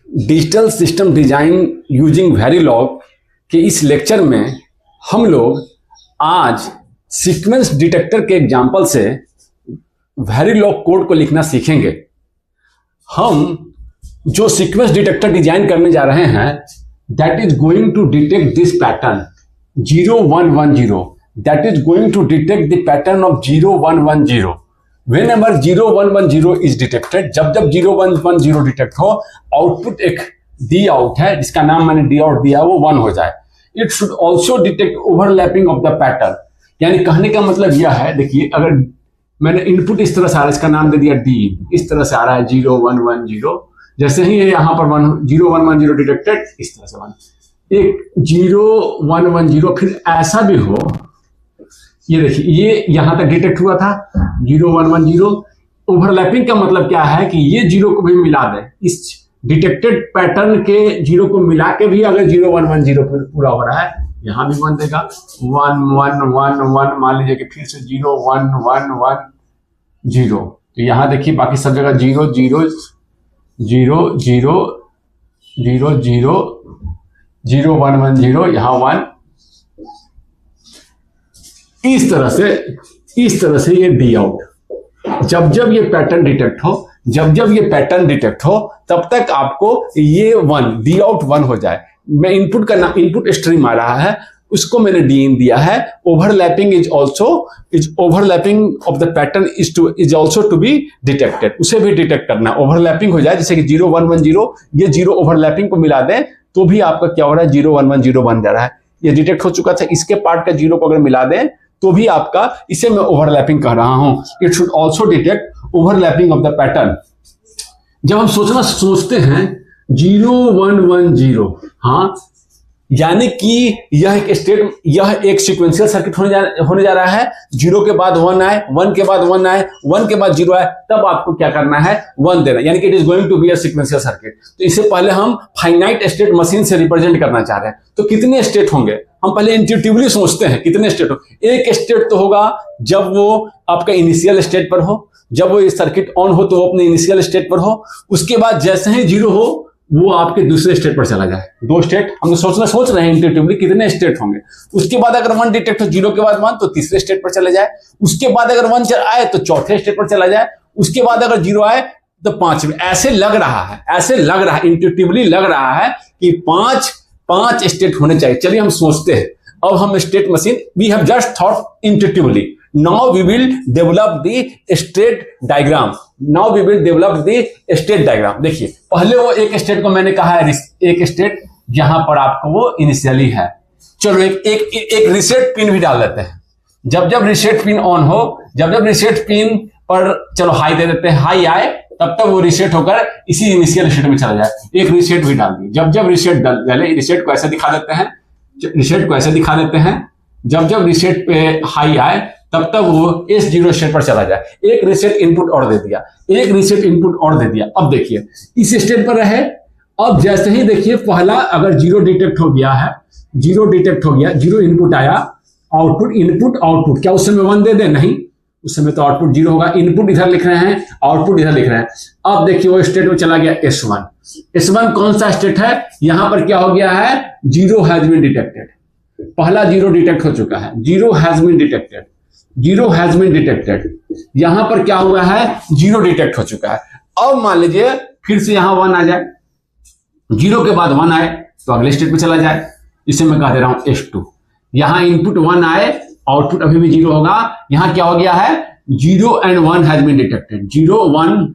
Digital system design using Verilog के इस lecture में हम लोग आज सीक्वेंस डिटेक्टर के एग्जाम्पल से वेरिलॉग कोड को लिखना सीखेंगे। हम जो सीक्वेंस डिटेक्टर डिजाइन करने जा रहे हैं that is going to detect this pattern 0110, that is going to detect the pattern of 0110। Whenever 0110 is detected, जब 0110 डिटेक्ट हो, आउटपुट एक डी आउट है जिसका नाम मैंने डी आउट दिया वो 1 हो जाए। It should also detect overlapping of the pattern, यानी कहने का मतलब यह है, देखिए अगर मैंने इनपुट इस तरह से आ रहा है, इसका नाम दे दिया डी, इस तरह से आ रहा है 0110, जैसे ही ये यहाँ पर 0110 डिटेक्टेड, इस तरह से 1, एक 0110, फिर ऐसा भी हो, ये देखिए ये यहां तक डिटेक्ट हुआ था 0110। ओवरलैपिंग का मतलब क्या है कि ये जीरो को भी मिला दें, इस डिटेक्टेड पैटर्न के जीरो को मिला के भी अगर 0110 पूरा हो रहा है, यहां भी 1 देगा, 1 1 1 1, मान लीजिए कि फिर से 0 1 1 1 0, तो यहां देखिए बाकी सब जगह 0 0 0 0 0 0 0 1 1 0, यहां 1, इस तरह से ये डी आउट। जब ये पैटर्न डिटेक्ट हो, जब ये पैटर्न डिटेक्ट हो, तब तक आपको ये 1 डी आउट 1 हो जाए। मैं इनपुट का नाम, इनपुट स्ट्रीम आ रहा है, उसको मैंने डी इन दिया है। Overlapping is overlapping of the pattern is also to be detected, उसे भी डिटेक्ट करना, ओवरलैपिंग हो जाए, जैसे कि 0110 ये 0 ओवरलैपिंग को मिला दें तो भी आपका क्या हो रहा है 0110 बन जा रहा है। ये डिटेक्ट हो चुका था, इसके पार्ट का 0 को अगर मिला दें तो भी आपका, इसे मैं ओवरलैपिंग कह रहा हूं। It should also detect overlapping of the pattern. जब हम सोचते हैं 0110, हाँ, यानी कि यह एक सिक्वेंशियल सर्किट होने जा रहा है। 0 के बाद 1 आए, 1 के बाद 1 आए, 1 के बाद 0 आए, तब आपको क्या करना है 1 देना, यानी कि it is going to be a sequential circuit. तो इससे पहले हम फाइनाइट स्टेट मशीन से रिप्रेजेंट करना चाह रहे हैं, तो कितने स्टेट होंगे हम पहले इंट्यूटिवली सोचते हैं, कितने स्टेट हो। एक स्टेट तो होगा जब वो आपका इनिशियल स्टेट पर हो, जब वो सर्किट ऑन हो तो वो अपने इनिशियल स्टेट पर हो, उसके बाद जैसे ही 0 हो वो आपके दूसरे स्टेट पर चला जाए। 2 स्टेट हम सोच रहे हैं इंट्यूटिवली कितने स्टेट होंगे। उसके बाद अगर 1 डिटेक्ट हो 0 के बाद 1 तो तीसरे स्टेट पर चले जाए, उसके बाद अगर 1 आए तो चौथे स्टेट पर चला जाए, उसके बाद अगर 0 आए तो 5वें। ऐसे लग रहा है इंट्यूटिवली लग रहा है कि 5 स्टेट होने चाहिए। चलिए हम सोचते हैं, अब हम state machine, we have just thought intuitively, now we will develop the state diagram. देखिए पहले वो एक स्टेट को मैंने कहा है, एक स्टेट जहां पर आपको वो इनिशियली है। चलो एक रीसेट पिन भी डाल देते हैं। जब रीसेट पिन ऑन हो, जब रीसेट पिन पर चलो हाई दे देते हैं, हाई आए तब तक वो रीसेट होकर इसी इनिशियल स्टेट में चला जाए। एक रीसेट भी डाल दिए। जब रीसेट डाले, रीसेट को ऐसे दिखा देते हैं, जब रीसेट पे हाई आए तब तक वो S0 स्टेट पर चला जाए। एक रीसेट इनपुट और दे दिया, अब देखिए इस स्टेट पर रहे। अब जैसे ही देखिए पहला अगर 0 डिटेक्ट हो गया है, 0 इनपुट आया, आउटपुट, क्या उस समय 1 दे दे? नहीं, उस समय तो आउटपुट 0 होगा। इनपुट इधर लिख रहे हैं, आउटपुट इधर लिख रहे हैं। अब देखिए वो स्टेट में चला गया S1 कौन सा स्टेट है? यहां पर क्या हो गया है 0 हैज बीन डिटेक्टेड। पहला 0 डिटेक्ट हो चुका है, 0 हैज बीन डिटेक्टेड। यहां पर क्या हुआ है 0 डिटेक्ट हो चुका है। अब मान लीजिए फिर से यहां 1 आ जाए, 0 के बाद 1 आए तो अगले स्टेट पे चला जाए, इसे मैं कह दे रहा हूं S2। यहां इनपुट 1 आए, आउटपुट अभी भी 0 होगा। यहां क्या हो गया है 0 and 1 has been detected, 0 1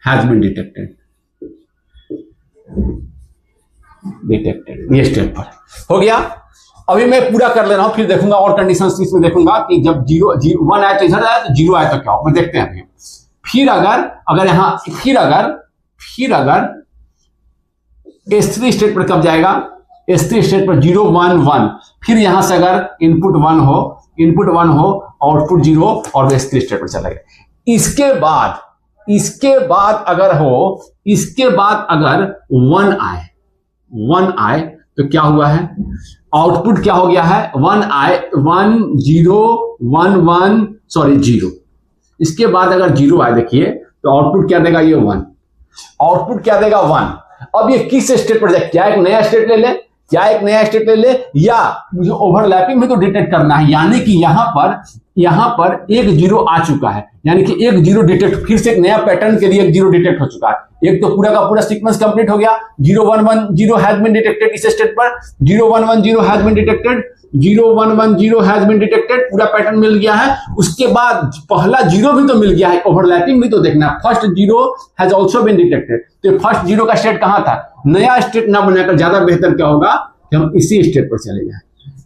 has been detected. ये स्टेप पर हो गया। अभी मैं पूरा कर ले रहा हूं, फिर देखूंगा और कंडीशंस इसमें देखूंगा कि जब 1 आए तो इधर आए, तो 0 आए तो क्या हो, देखते हैं। फिर अगर S3 स्टेट पर कब जाएगा, S3 स्टेट पर 0 1 1, फिर यहां से अगर इनपुट 1 हो, आउटपुट 0 और S3 स्टेट पर चला गया। इसके बाद अगर 1 आए तो क्या हुआ है, आउटपुट क्या हो गया है 1 आए, 1 0 1 1 सॉरी 0। इसके बाद अगर 0 आए देखिए तो आउटपुट क्या देगा, ये 1, आउटपुट क्या देगा 1। अब ये किस स्टेट पर जाए, क्या एक नया स्टेट ले ले, क्या एक नया स्टेट ले ले, या मुझे ओवरलैपिंग भी तो डिटेक्ट करना है। यानी कि यहां पर एक जीरो आ चुका है, यानी कि एक जीरो डिटेक्ट, फिर से एक नया पैटर्न के लिए एक जीरो डिटेक्ट हो चुका है। एक तो पूरा का पूरा सीक्वेंस कंप्लीट हो गया, 0-1-1-0 हैज बीन डिटेक्टेड इस स्टेट पर, 0-1-1-0 has been detected, 0-1-1-0 has been detected, पूरा पैटर्न मिल गया है। उसके बाद पहला जीरो भी तो मिल गया है, ओवरलैपिंग भी तो देखना है। First zero has also been detected, तो फर्स्ट जीरो का स्टेट कहां था, नया स्टेट ना बनाकर ज्यादा बेहतर क्या होगा कि हम इसी स्टेट पर चले जाएं।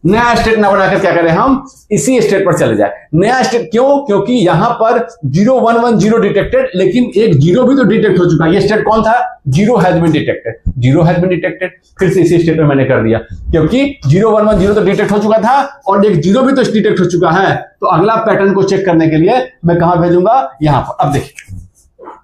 नया स्टेट ना बनाकर क्या करें, हम इसी स्टेट पर चले जाए। नया स्टेट क्यों, क्योंकि यहां पर 0-1-1-0 डिटेक्टेड, लेकिन एक जीरो भी तो डिटेक्ट हो चुका है। ये स्टेट कौन था, zero has been detected, zero has been detected, फिर से इसी स्टेट में मैंने कर दिया, क्योंकि 0-1-1-0 तो डिटेक्ट हो चुका था और एक जीरो भी तो डिटेक्ट हो चुका है। तो अगला पैटर्न को चेक करने के लिए मैं कहां भेजूंगा, यहां पर। अब देखिए,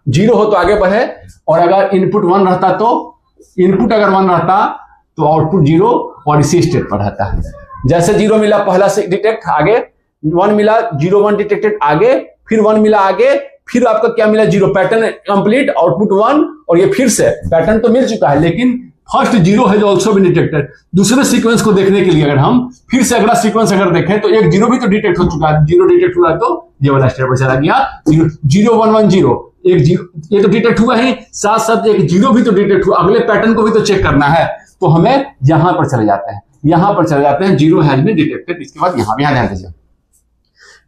जीरो हो तो आगे बढ़े, और अगर इनपुट 1 रहता तो, इनपुट अगर 1 रहता तो आउटपुट जीरो और इसी स्टेट पर रहता है। जैसे जीरो मिला पहला से डिटेक्ट, आगे 1 मिला, 0-1 डिटेक्टेड, आगे फिर 1 मिला, आगे फिर आपका क्या मिला, जीरो, पैटर्न कंप्लीट, आउटपुट 1, और ये फिर से पैटर्न तो मिल चुका है, लेकिन first zero has also been detected. दूसरे सीक्वेंस को देखने के लिए अगर हम फिर से अगला सीक्वेंस अगर देखें तो एक जीरो भी तो डिटेक्ट हो चुका है, जीरो डिटेक्ट हुआ तो ये वाला स्टेट पर चला गया, 0-1-1-0, एक जीरो ये तो डिटेक्ट हुआ है, साथ साथ एक जीरो भी तो डिटेक्ट हुआ, अगले पैटर्न को भी तो चेक करना है। तो हमें यहां पर चले जाते हैं, यहां पर चले जाते हैं, जीरो हैज बीन डिटेक्टेड। इसके बाद यहां ध्यान दीजिए,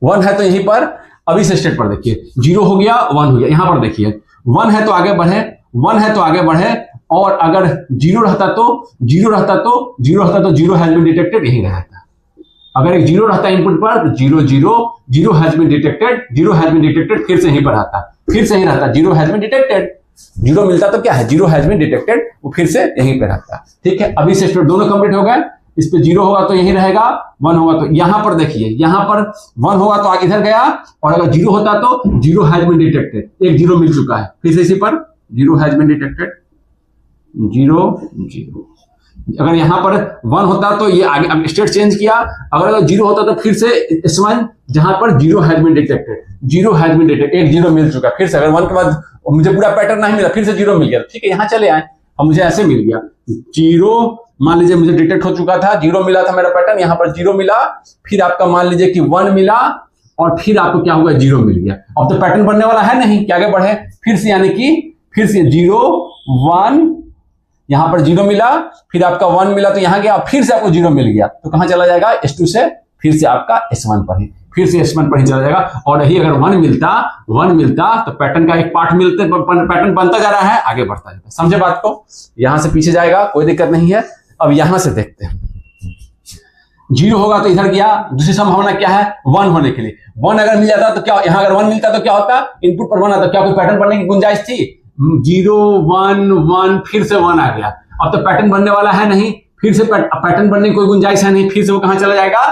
1 है तो यहीं पर, अभी से स्टेट पर देखिए, जीरो हो गया, 1 हो गया, यहां पर देखिए 1 है तो आगे बढ़े, 1 है तो आगे बढ़े, और अगर जीरो रहता तो, जीरो रहता तो, जीरो हैज बीन डिटेक्टेड यहीं रहता। अगर एक जीरो रहता इनपुट पर तो जीरो हैज बीन डिटेक्टेड, फिर से यहीं पर आता, फिर से यहीं रहता, zero has been detected, zero मिलता तो क्या है, जीरो हैज बीन डिटेक्टेड, वो फिर से यहीं पे रहता। ठीक है, अभी से दोनों कंप्लीट हो गए। इस पे जीरो होगा तो यहीं रहेगा, 1 होगा तो यहां पर देखिए, यहां पर 1 होगा तो आगे इधर गया, और अगर जीरो होता तो जीरो हैज बीन डिटेक्टेड, एक जीरो मिल चुका है, फिर से इसी पर zero has been detected, zero. अगर यहां पर 1 होता तो ये आगे स्टेट चेंज किया, अगर जीरो होता तो फिर से S1 जहां पर जीरो हैज बीन डिटेक्टेड, एक जीरो मिल चुका, फिर से अगर 1 के बाद मुझे पूरा पैटर्न नहीं मिला, फिर से जीरो मिल गया, ठीक है, यहां चले आए, अब मुझे ऐसे मिल गया जीरो, मान लीजिए मुझे डिटेक्ट हो चुका था, जीरो मिला था मेरा पैटर्न, यहां पर जीरो मिला, फिर आपका मान लीजिए कि 1 मिला, और फिर आपको क्या हुआ, जीरो मिल गया। अब तो पैटर्न बनने वाला है नहीं कि आगे बढ़े, फिर से यानी कि फिर से 0-1, यहां पर जीरो मिला, फिर आपका 1 मिला तो यहां गया, फिर से आपको जीरो मिल गया, तो कहां चला जाएगा, S2 से फिर से आपका S1 पर ही, फिर से S1 पर ही चला जाएगा। और यही अगर 1 मिलता तो पैटर्न का एक पार्ट पैटर्न बनता जा रहा है, आगे बढ़ता जाता है। समझे बात को, यहां से पीछे जाएगा, कोई दिक्कत नहीं है। अब यहां से देखते हैं, जीरो होगा तो इधर गया, दूसरी संभावना क्या है, 1 होने के लिए, 1 अगर मिल जाता तो क्या, यहां अगर 1 मिलता तो क्या होता, इनपुट पर 1 आता, क्या कोई पैटर्न बनने की गुंजाइश थी, 0-1-1, फिर से 1 आ गया, अब तो पैटर्न बनने वाला है नहीं, फिर से पैटर्न बनने की कोई गुंजाइश है नहीं, फिर से वो कहां चला जाएगा,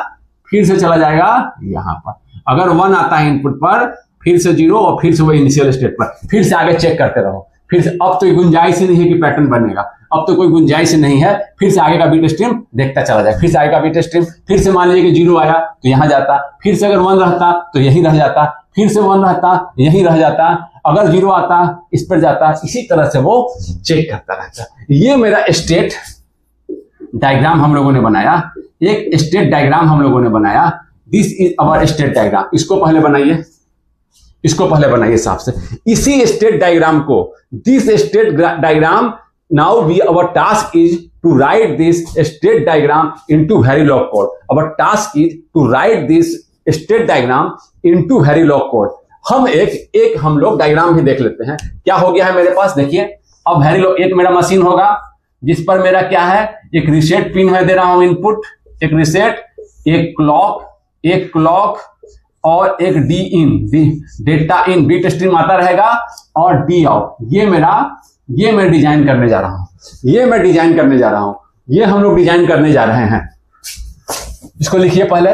फिर से चला जाएगा यहां पर। अगर 1 आता है इनपुट पर, फिर से जीरो, और फिर से वो इनिशियल स्टेट पर, फिर से आगे चेक करते रहो, फिर से। अब तो गुंजाइश ही नहीं है कि पैटर्न बनेगा, अब तो कोई गुंजाइश नहीं है, फिर से आगे का बीट स्ट्रीम देखता चला जाए, फिर से आगे का बीट स्ट्रीम, फिर से मान लीजिए कि जीरो आया तो यहां जाता, फिर से अगर 1 रहता तो यहीं रह जाता, फिर से 1 रहता यहीं रह जाता, अगर जीरो आता इस पर जाता, इसी तरह से वो चेक करता रहता। ये मेरा स्टेट डायग्राम हम लोगों ने बनाया, एक स्टेट डायग्राम हम लोगों ने बनाया, this is our state diagram. इसको पहले बनाइए साफ से, इसी स्टेट डायग्राम को, this state diagram, now we our task is to write this state diagram into Verilog code. Our task is to write this state diagram into Verilog code. हम हम लोग डायग्राम भी देख लेते हैं। क्या हो गया है मेरे पास, देखिए, अब वेरिलॉग, एक मेरा मशीन होगा जिस पर मेरा क्या है, एक रीसेट पिन है, दे रहा हूं इनपुट, एक रीसेट, एक क्लॉक और एक D in, data in, beat stream आता रहेगा, और डी आउट। ये मैं डिजाइन करने जा रहा हूं, ये हम लोग डिजाइन करने जा रहे हैं। इसको लिखिए पहले।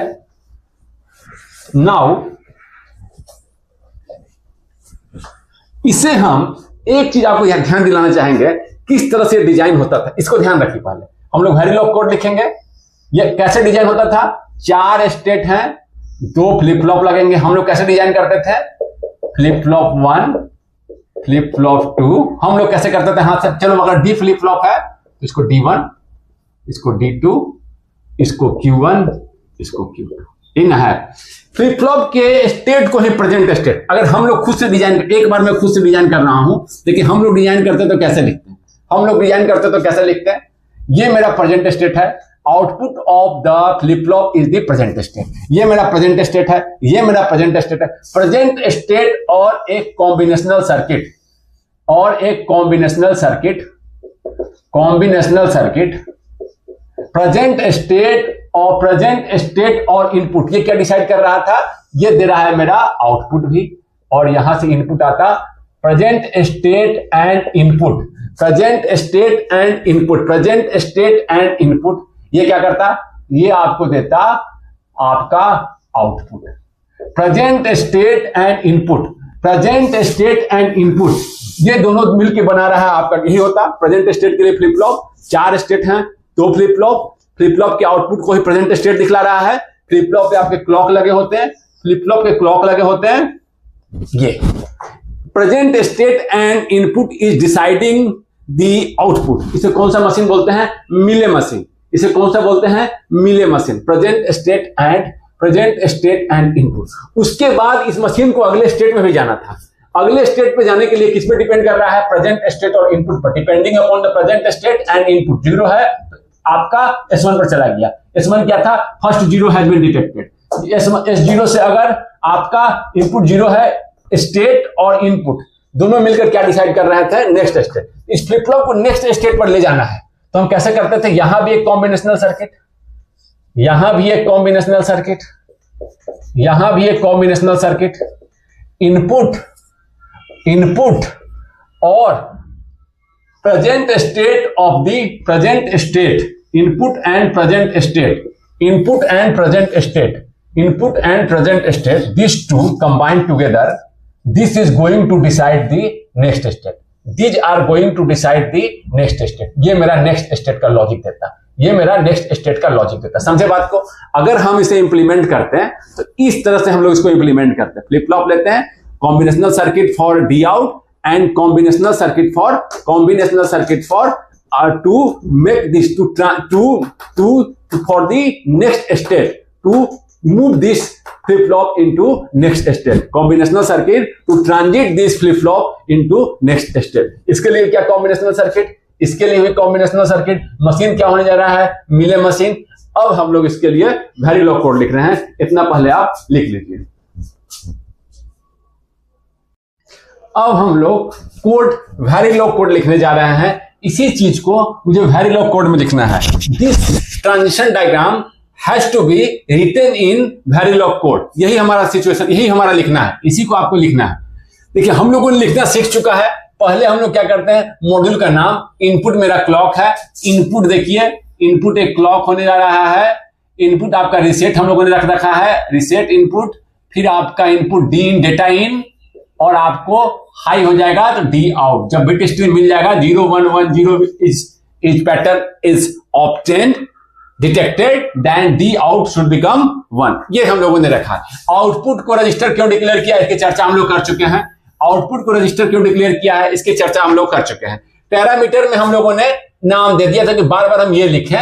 नाउ इसे हम एक चीज आपको यहां ध्यान दिलाना चाहेंगे, किस तरह से डिजाइन होता था, इसको ध्यान रखिए। पहले हम लोग वेरिलॉग कोड लिखेंगे, ये कैसे डिजाइन होता था, 4 स्टेट हैं, 2 फ्लिप फ्लॉप लगेंगे। हम लोग कैसे डिजाइन करते थे, फ्लिप फ्लॉप 1, फ्लिप फ्लॉप 2, हम लोग कैसे करते थे हाथ से, चलो अगर डी फ्लिप फ्लॉप है तो इसको D1, इसको D2, इसको Q1, इसको Q2, इन है। फ्लिप फ्लॉप के स्टेट को ही प्रेजेंट स्टेट, अगर हम लोग खुद से डिजाइन, एक बार मैं खुद से डिजाइन कर रहा हूं, देखिए हम लोग डिजाइन करते तो कैसे लिखते हैं, हम लोग डिजाइन करते तो कैसे लिखते हैं, ये मेरा प्रेजेंट स्टेट है, output of the flip flop is the present state, ये मेरा प्रेजेंट स्टेट है, ये मेरा प्रेजेंट स्टेट है। प्रेजेंट स्टेट और एक कॉम्बिनेशनल सर्किट, और एक combinational circuit, combinational circuit, present state और इनपुट, ये क्या डिसाइड कर रहा था, ये दे रहा है मेरा आउटपुट भी, और यहां से इनपुट आता present state and input, present state and input, present state and input, ये क्या करता, ये आपको देता आपका output. Present state and input, present state and input, ये दोनों मिलकर बना रहा है आपका, यही होता प्रेजेंट स्टेट के लिए फ्लिप फ्लॉप, 4 स्टेट हैं, 2 फ्लिप फ्लॉप, फ्लिप फ्लॉप के आउटपुट को ही प्रेजेंट स्टेट दिखला रहा है। फ्लिप फ्लॉप पे आपके क्लॉक लगे होते हैं, फ्लिप फ्लॉप के क्लॉक लगे होते हैं, ये present state and input is deciding the output. इसे कौन सा मशीन बोलते हैं, मिले मशीन, इसे कौन सा बोलते हैं, मिले machine, present state and input. उसके बाद इस मशीन को अगले स्टेट में भी जाना था, अगले स्टेट पे जाने के लिए किस पे डिपेंड कर रहा है, प्रेजेंट स्टेट और इनपुट पर, depending upon the present state and input. 0 है आपका S1 पर चला गया, S1 क्या था, first 0 has been detected, S0 से अगर आपका इनपुट 0 है, स्टेट और इनपुट दोनों मिलकर क्या डिसाइड कर रहे थे, नेक्स्ट स्टेट। इस फ्लिप फ्लॉप को नेक्स्ट स्टेट पर ले जाना है, तो हम कैसे करते थे, यहां भी एक कॉम्बिनेशनल सर्किट, यहां भी एक कॉम्बिनेशनल सर्किट, यहां भी एक कॉम्बिनेशनल सर्किट, इनपुट और present state of the present state, input and present state, input and present state, input and present state, this two combined together, this is going to decide the next state, these are going to decide the next state। ये मेरा next state का logic देता, ये मेरा next state का logic देता, समझे बात को। अगर हम इसे इंप्लीमेंट करते हैं तो इस तरह से हम लोग इसको इंप्लीमेंट करते हैं। फ्लिप फ्लॉप लेते हैं, combinational circuit for D out and combinational circuit for to make this two for the next state, to move this flip flop into next state, combinational circuit to transit this flip flop into next state। इसके लिए क्या combinational circuit, इसके लिए भी combinational circuit, machine क्या होने जा रहा है, मिले मशीन। अब हम लोग इसके लिए वेरिलॉग कोड लिख रहे हैं, इतना पहले आप लिख लीजिए। अब हम लोग कोड, वेरिलॉग कोड लिखने जा रहे हैं। इसी चीज को मुझे वेरिलॉग कोड में लिखना है। This transition diagram has to be written in Verilog code। यही हमारा सिचुएशन, यही हमारा लिखना है, इसी को आपको लिखना है। देखिए हम लोगों ने लिखना सीख चुका है। पहले हम लोग क्या करते हैं, मॉड्यूल का नाम, इनपुट मेरा क्लॉक है, इनपुट देखिए, इनपुट एक क्लॉक होने जा रहा है, इनपुट आपका रिसेट हम लोगों ने रख रखा है, रिसेट इनपुट, फिर आपका input D in, data in, और आपको हाई हो जाएगा तो डी आउट। जब बिट स्ट्रीम मिल जाएगा 0 1 1 0 is pattern is obtained detected, then D out should become 1। ये हम लोगों ने रखा है। आउटपुट को रजिस्टर क्यों डिक्लेयर किया, इसकी चर्चा हम लोग कर चुके हैं। आउटपुट को रजिस्टर क्यों डिक्लेयर किया है, इसकी चर्चा हम लोग कर चुके हैं। पैरामीटर में हम लोगों ने नाम दे दिया था कि बार बार हम ये लिखें,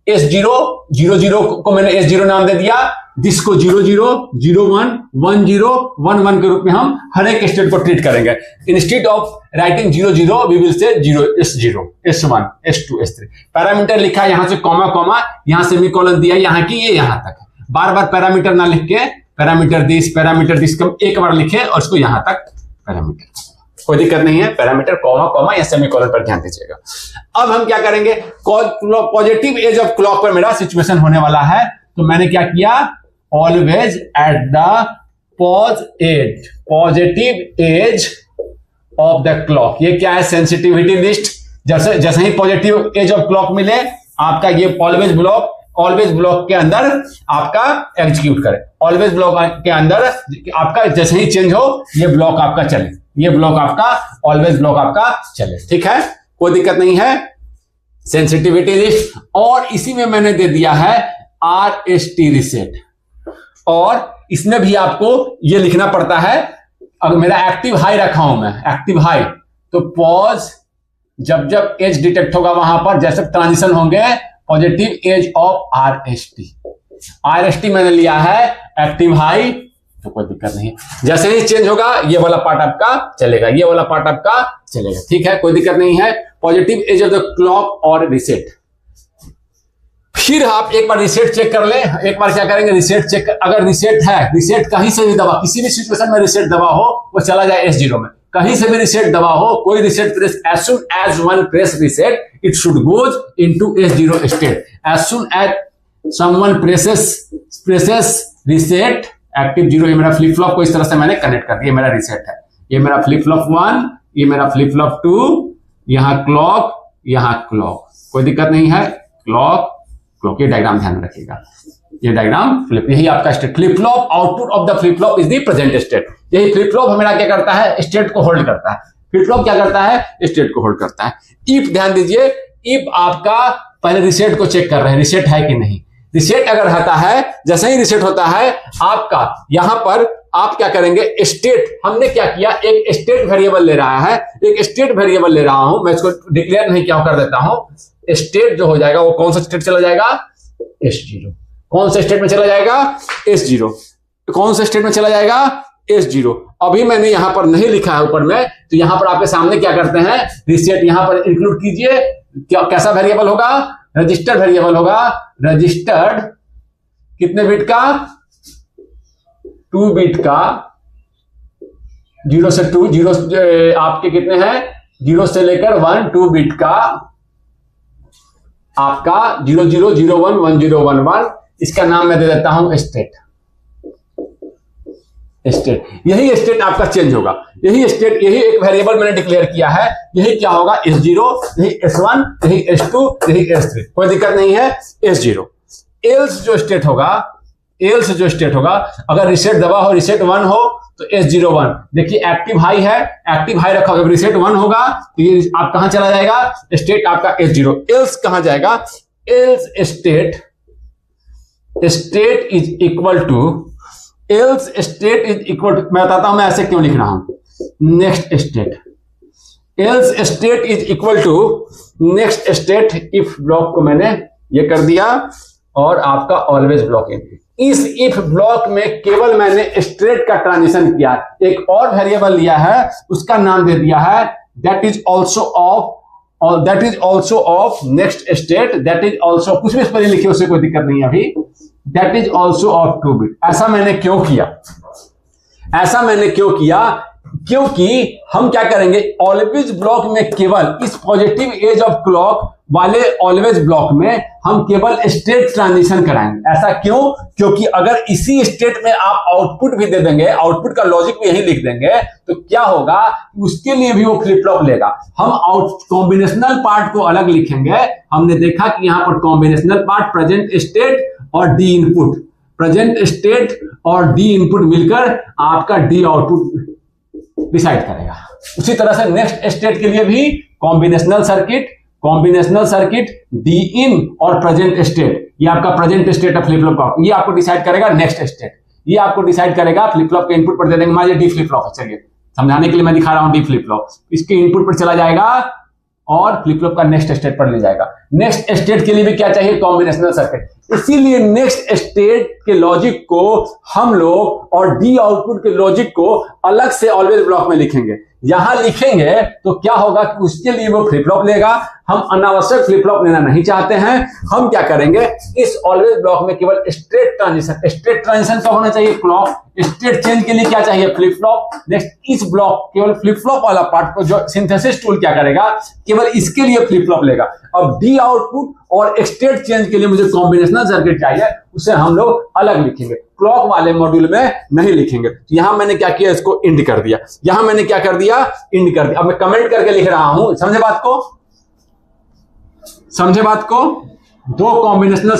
S0 00 को मैंने S0 नाम दे दिया, दिस को 00 01 10 11 के रूप में हम हर एक स्टेट को ट्रीट करेंगे। Instead of writing 00 we will say 0 S0 S1 S2 S3। Parameter लिखा, यहां से कॉमा कॉमा, यहां से सेमीकोलन दिया, यहां की ये यहां तक है। बार बार पैरामीटर ना लिख के पैरामीटर दिस कम एक बार लिखे और इसको यहां तक पैरामीटर, कोई दिक्कत नहीं है। पैरामीटर कॉमा कॉमा या सेमीकोलन पर ध्यान दीजिएगा। अब हम क्या करेंगे, पॉजिटिव एज ऑफ क्लॉक पर मेरा सिचुएशन होने वाला है, तो मैंने क्या किया, always at the positive edge of the clock. ये क्या है, सेंसिटिविटी लिस्ट। जैसे ही पॉजिटिव एज ऑफ क्लॉक मिले, आपका ये ऑलवेज ब्लॉक के अंदर आपका एग्जीक्यूट करे। ऑलवेज ब्लॉक के अंदर आपका जैसे ही चेंज हो, ये ब्लॉक आपका चले, ये ब्लॉक आपका ऑलवेज ब्लॉक आपका चले, ठीक है, कोई दिक्कत नहीं है। सेंसिटिविटी लिस्ट, और इसी में मैंने दे दिया है RST रिसेट, और इसमें भी आपको ये लिखना पड़ता है अगर मेरा एक्टिव हाई रखा हूं मैं, एक्टिव हाई, तो पॉज जब जब एज डिटेक्ट होगा वहां पर जैसे ट्रांजिशन होंगे positive edge of RST. RST मैंने लिया है एक्टिव हाई, तो कोई दिक्कत नहीं है। जैसे ही चेंज होगा ये वाला पार्ट आपका चलेगा, ये वाला पार्ट आपका चलेगा, ठीक है, कोई दिक्कत नहीं है। Positive edge of the clock और रिसेट। फिर आप एक बार रिसेट चेक कर ले, एक बार क्या करेंगे रिसेट चेक, अगर रिसेट है, रिसेट कहीं से भी दबा, किसी भी सिचुएशन में रिसेट दबा हो वो चला जाए S0 में, कहीं से भी रिसेट दबा हो, कोई reset press, as soon as one press reset it should goes into S0 state, as soon as someone presses reset active 0। ये मेरा फ्लिप फ्लॉप को इस तरह से मैंने कनेक्ट कर दिया, मेरा रिसेट है, ये मेरा फ्लिप फ्लॉप 1, ये मेरा फ्लिप फ्लॉप 2, यहां क्लॉक, यहां क्लॉक, कोई दिक्कत नहीं है, क्लॉक क्लॉक, ये डायग्राम ध्यान में रखिएगा, ये डायग्राम फ्लिप, यही आपका state, flip flop, output of the flip flop is the present state. यही फ्लिप फ्लॉप हमें क्या करता है, स्टेट को होल्ड करता है, फ्लिप फ्लॉप क्या करता है, स्टेट को होल्ड करता है। इफ ध्यान दीजिए, इफ आपका पहले रिसेट को चेक कर रहे हैं, रिसेट है कि नहीं, रिसेट अगर रहता है, जैसे ही रिसेट होता है आपका यहां पर आप क्या करेंगे, स्टेट, हमने क्या किया, एक स्टेट वेरिएबल ले रहा है, एक स्टेट वेरिएबल ले रहा हूं मैं, इसको डिक्लेयर नहीं क्या कर देता हूं, स्टेट जो हो जाएगा वो कौन सा स्टेट चला जाएगा, S0। कौन से स्टेट में चला जाएगा, S0। कौन से स्टेट में चला जाएगा, S0। अभी मैंने यहां पर नहीं लिखा है ऊपर में, तो यहां पर आपके सामने क्या करते हैं, रिसेट यहां पर इंक्लूड कीजिए, क्या कैसा वेरिएबल होगा, रजिस्टर वेरिएबल होगा, रजिस्टर्ड कितने बिट का, 2 बिट का, 0 से 2, 0 आपके कितने हैं, 0 से लेकर 1, 2 बिट का आपका 0001 1011, इसका नाम मैं दे देता हूं स्टेट। स्टेट, यही स्टेट आपका चेंज होगा, यही स्टेट, यही एक वेरिएबल मैंने डिक्लेयर किया है, यही क्या होगा, S0, यही S1, यही S2, यही S3, कोई दिक्कत नहीं है, S0। एल्स जो स्टेट होगा, एल्स जो स्टेट होगा, अगर रिसेट दबा हो, रिसेट 1 हो तो S01, देखिए एक्टिव हाई है, एक्टिव हाई रखा होगा, रिसेट 1 होगा तो ये आप कहां चला जाएगा, स्टेट आपका S0। एल्स कहां जाएगा, else state, state is equal to, else state is equal to, मैं बताता हूं मैं ऐसे क्यों लिख रहा हूं, next state, else state is equal to next state, if block को मैंने ये कर दिया और आपका ऑलवेज ब्लॉक इन। इस इफ ब्लॉक में केवल मैंने स्टेट का ट्रांजिशन किया, एक और वेरिएबल लिया है, उसका नाम दे दिया है दैट इज ऑल्सो ऑफ, और that is also of next state, that is also, कुछ भी इस पर लिखिए उससे कोई दिक्कत नहीं है अभी, that is also of 2 bit. ऐसा मैंने क्यों किया, ऐसा मैंने क्यों किया, क्योंकि हम क्या करेंगे, ऑलवेज ब्लॉक में केवल इस पॉजिटिव एज ऑफ क्लॉक वाले ऑलवेज ब्लॉक में हम केवल स्टेट ट्रांजिशन कराएंगे। ऐसा क्यों, क्योंकि अगर इसी स्टेट में आप आउटपुट भी दे देंगे, आउटपुट का लॉजिक भी यही लिख देंगे, तो क्या होगा, उसके लिए भी वो फ्लिप फ्लॉप लेगा। हम आउट कॉम्बिनेशनल पार्ट को अलग लिखेंगे, हमने देखा कि यहां पर कॉम्बिनेशनल पार्ट प्रेजेंट स्टेट और डी इनपुट, प्रेजेंट स्टेट और डी इनपुट मिलकर आपका डी आउटपुट डिसाइड करेगा। उसी तरह से नेक्स्ट स्टेट के लिए भी combinational circuit, combinational circuit, D in और प्रेजेंट स्टेट, ये आपका present state of flip flop का, ये आपको डिसाइड करेगा नेक्स्ट स्टेट, ये आपको डिसाइड करेगा फ्लिप फ्लॉप के इनपुट पर दे देंगे, मान लीजिए डी फ्लिप फ्लॉप है, चलिए समझाने के लिए मैं दिखा रहा हूं डी फ्लिप फ्लॉप, इसके इनपुट पर चला जाएगा और फ्लिप फ्लॉप का नेक्स्ट स्टेट पर ले जाएगा। नेक्स्ट स्टेट के लिए भी क्या चाहिए, कॉम्बिनेशनल सर्किट, इसीलिए नेक्स्ट स्टेट के लॉजिक को हम लोग और डी आउटपुट के लॉजिक को अलग से ऑलवेज ब्लॉक में लिखेंगे। यहां लिखेंगे तो क्या होगा कि उसके लिए वो फ्लिप फ्लॉप लेगा, हम अनावश्यक फ्लिप फ्लॉप लेना नहीं चाहते हैं, हम क्या करेंगे, इस ऑलवेज ब्लॉक में केवल स्टेट ट्रांजिशन, स्टेट ट्रांजिशन का होना चाहिए क्लॉक, स्टेट चेंज के लिए क्या चाहिए, फ्लिप फ्लॉप। नेक्स्ट इस ब्लॉक केवल फ्लिप फ्लॉप वाला पार्ट को जो सिंथेसिस टूल क्या करेगा, केवल इसके लिए फ्लिप फ्लॉप लेगा। अब डी आउटपुट और स्टेट चेंज के लिए मुझे कॉम्बिनेशनल सर्किट चाहिए, उसे हम लोग अलग लिखेंगे, क्लॉक वाले मॉड्यूल में नहीं लिखेंगे। तो यहां मैंने क्या किया, इसको इंड कर दिया, यहां मैंने क्या कर दिया, इंड कर दिया। अब मैं कमेंट करके लिख रहा हूं, समझे बात को, समझे बात को, दो कॉम्बिनेशनल,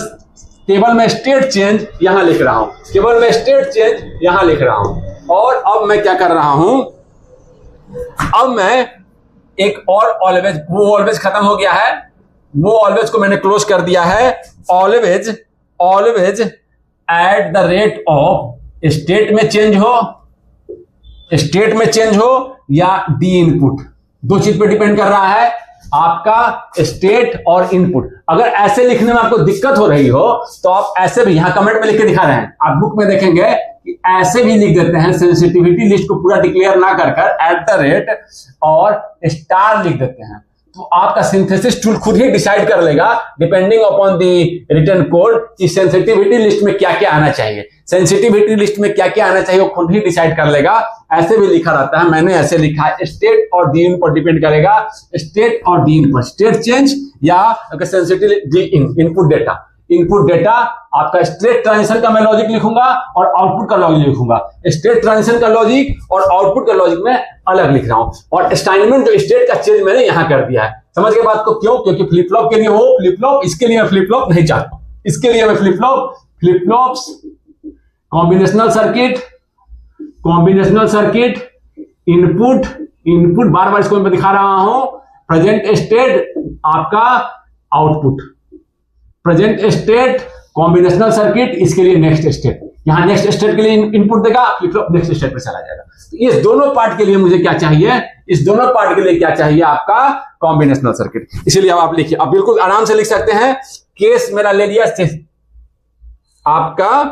केवल मैं स्टेट चेंज यहां लिख रहा हूं, केवल मैं स्टेट चेंज यहां लिख रहा हूं। और अब मैं क्या कर रहा हूं, अब मैं एक और ऑलवेज, वो ऑलवेज खत्म हो गया है, वो ऑलवेज को मैंने क्लोज कर दिया है। Always, always at the rate of state में चेंज हो, स्टेट में चेंज हो या डी इनपुट, दो चीज पे डिपेंड कर रहा है आपका स्टेट और इनपुट। अगर ऐसे लिखने में आपको दिक्कत हो रही हो तो आप ऐसे भी, यहां कमेंट में लिख के दिखा रहे हैं, आप बुक में देखेंगे कि ऐसे भी लिख देते हैं, सेंसिटिविटी लिस्ट को पूरा डिक्लेयर ना कर @ और स्टार लिख देते हैं। तो आपका सिंथेसिस टूल खुद ही डिसाइड कर लेगा depending upon the written code कि सेंसिटिविटी लिस्ट में क्या क्या आना चाहिए। सेंसिटिविटी लिस्ट में क्या क्या आना चाहिए वो खुद ही डिसाइड कर लेगा। ऐसे भी लिखा रहता है, मैंने ऐसे लिखा है, स्टेट और डी इन पर डिपेंड करेगा, स्टेट और डी इन पर, स्टेट चेंज या sensitive input data. Input data आपका स्टेट ट्रांजिशन का मैं लॉजिक लिखूंगा और आउटपुट का लॉजिक लिखूंगा। स्टेट ट्रांजिशन का लॉजिक और आउटपुट का लॉजिक में अलग लिख रहा हूं, और असाइनमेंट जो स्टेट का चेंज मैंने यहां कर दिया है। समझ के बात को? क्यों? क्योंकि फ्लिप फ्लॉप के लिए हो फ्लिप फ्लॉप, इसके लिए मैं फ्लिप फ्लॉप नहीं चाहता। इसके लिए मैं flip flops combinational circuit input बार बार इसको मैं दिखा रहा हूं, प्रेजेंट स्टेट आपका output, present state combinational circuit, इसके लिए नेक्स्ट स्टेट। यहां नेक्स्ट स्टेट के लिए इनपुट देगा, फ्लिप फ्लॉप नेक्स्ट स्टेट पे चला जाएगा। तो इस दोनों पार्ट के लिए मुझे क्या चाहिए? इस दोनों पार्ट के लिए क्या चाहिए? आपका कॉम्बिनेशनल सर्किट। इसीलिए अब आप लिखिए, आप बिल्कुल आराम से लिख सकते हैं। केस मेरा ले लिया, आपका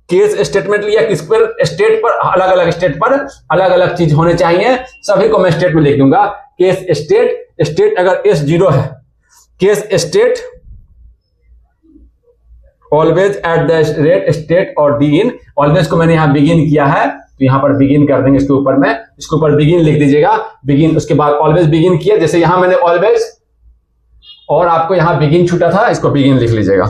केस स्टेटमेंट लिया, किस पर? स्टेट पर, अलग अलग स्टेट पर अलग अलग चीज होने चाहिए, सभी को मैं स्टेट में लिख दूंगा। केस स्टेट अगर S0 है, case state always at the rate state और डी इन, ऑलवेज को मैंने यहां बिगिन किया है तो यहां पर बिगिन कर देंगे, इसके ऊपर में, इसके ऊपर बिगिन लिख दीजिएगा, बिगिन। उसके बाद ऑलवेज बिगिन किया, जैसे यहां मैंने ऑलवेज और आपको यहां बिगिन छूटा था, इसको बिगिन लिख लीजिएगा,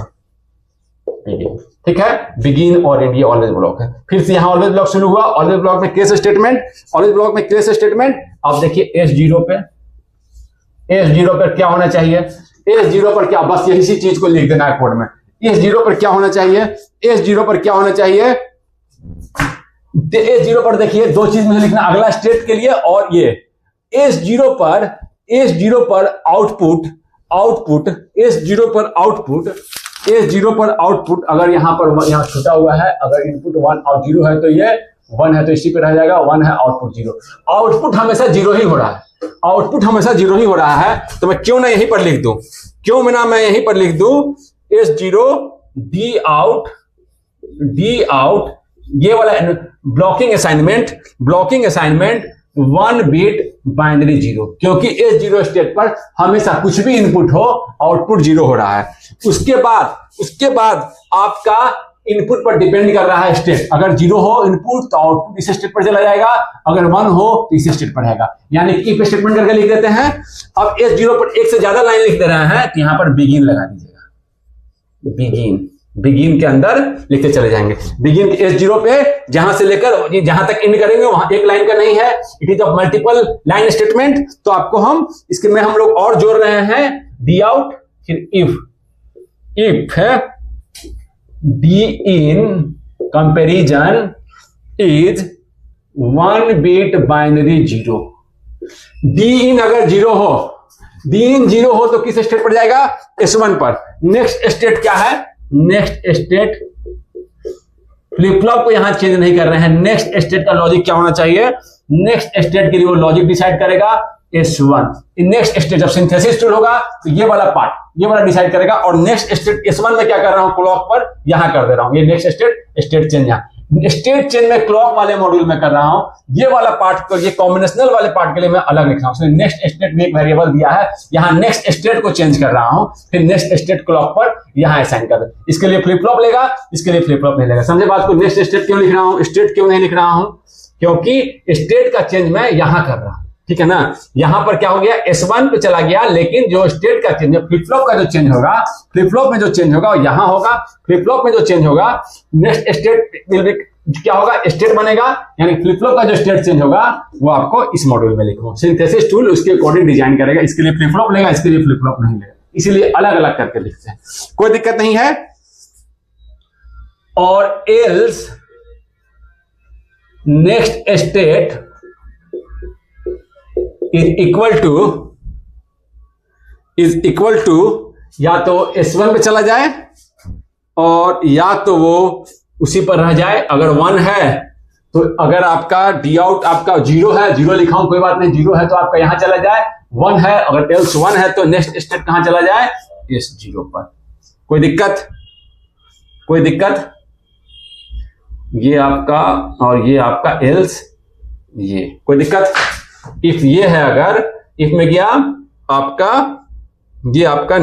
बिगिन। ठीक है, बिगिन और एंड, ये ऑलवेज ब्लॉक है। फिर से यहां ऑलवेज ब्लॉक शुरू हुआ, ऑलवेज ब्लॉक में केस स्टेटमेंट, ऑलवेज ब्लॉक में केस स्टेटमेंट। अब देखिए S0 पर क्या होना चाहिए? S0 पर क्या, बस यही सी चीज को लिख देना है कोड में। S0 पर क्या होना चाहिए? S0 पर क्या होना चाहिए? S0 पर देखिए दो चीज मुझे लिखना, अगला स्टेट के लिए और ये S0 पर आउटपुट, S0 पर आउटपुट अगर यहां पर, यहां छूटा हुआ है, अगर इनपुट 1 और 0 है तो ये 1 है, तो इसी पे रह जाएगा 1 है, आउटपुट 0। आउटपुट हमेशा 0 ही हो रहा है, आउटपुट हमेशा 0 ही हो रहा है, तो मैं क्यों ना यहीं पर लिख दूं, मैं यहीं पर लिख दूं S0 डी आउट, ये वाला ब्लॉकिंग असाइनमेंट 1 बिट बाइनरी 0, क्योंकि S0 स्टेट पर हमेशा कुछ भी इनपुट हो आउटपुट 0 हो रहा है। उसके बाद आपका इनपुट पर डिपेंड कर रहा है स्टेट। अगर 0 हो इनपुट तो आउटपुट इस स्टेट पर चला जाएगा, अगर 1 हो तो इस स्टेट पर रहेगा, यानी कि इफ स्टेटमेंट करके लिख देते हैं। अब S0 पर एक से ज्यादा लाइन लिख दे रहे हैं तो यहां पर बिगिन लगा दीजिएगा, बिगिन के अंदर लिखते चले जाएंगे। बिगिन S0 पे जहां से लेकर जहां तक एंड करेंगे वहां एक लाइन का नहीं है, it is a multiple line statement. तो आपको इसके में हम लोग और जोड़ रहे हैं डी आउट, फिर इफ है D in comparison is 1 bit binary 0। D in अगर 0 हो तो किस स्टेट पर जाएगा? S1 पर। नेक्स्ट स्टेट क्या है? नेक्स्ट स्टेट फ्लिप फ्लॉप को यहां चेंज नहीं कर रहे हैं, नेक्स्ट स्टेट का लॉजिक क्या होना चाहिए? नेक्स्ट स्टेट के लिए वो लॉजिक डिसाइड करेगा S1। नेक्स्ट स्टेट जब सिंथेसिस टूल होगा तो ये वाला पार्ट, ये वाला डिसाइड करेगा, और नेक्स्ट स्टेट S1 में क्या कर रहा हूं? क्लॉक पर यहां कर दे रहा हूं, ये नेक्स्ट स्टेट चेंज यहां, स्टेट चेंज में क्लॉक वाले मॉड्यूल में कर रहा हूं। ये वाला पार्ट को, ये कॉम्बिनेशनल वाले पार्ट के लिए मैं अलग लिख रहा हूं। नेक्स्ट स्टेट में एक वेरिएबल दिया है, यहां नेक्स्ट स्टेट को चेंज कर रहा हूं, फिर नेक्स्ट स्टेट क्लॉक पर यहां असाइन कर दे। इसके लिए फ्लिप फ्लॉप लेगा, इसके लिए फ्लिप फ्लॉप नहीं लेगा। समझे बात को? नेक्स्ट स्टेट क्यों लिख रहा हूं, स्टेट क्यों नहीं लिख रहा हूं? क्योंकि स्टेट का चेंज मैं यहां कर रहा हूं, ठीक है ना। यहां पर क्या हो गया? S1 पे चला गया, लेकिन जो स्टेट का चेंज, फ्लिप फ्लॉप का जो चेंज होगा, फ्लिप फ्लॉप में जो चेंज होगा यहां होगा, फ्लिप फ्लॉप में जो चेंज होगा नेक्स्ट स्टेट क्या होगा? स्टेट बनेगा, यानी फ्लिप फ्लॉप का जो स्टेट चेंज होगा वो आपको इस मॉड्यूल में लिखो। सिंथेसिस टूल उसके अकॉर्डिंग डिजाइन करेगा, इसके लिए फ्लिप फ्लॉप लेगा, इसके लिए फ्लिप फ्लॉप नहीं लेगा, इसीलिए अलग अलग करके लिखते हैं, कोई दिक्कत नहीं है। और else next state is equal to या तो S1 पे चला जाए और या तो वो उसी पर रह जाए। अगर 1 है तो अगर आपका डी आउट आपका जीरो है, जीरो लिखा हूं कोई बात नहीं, जीरो है तो आपका यहां चला जाए, वन है अगर एल्स वन है तो नेक्स्ट स्टेट कहां चला जाए, इस जीरो पर। कोई दिक्कत, कोई दिक्कत? ये आपका और ये आपका एल्स, ये कोई दिक्कत? इफ ये है, अगर इफ में गया आपका ये आपका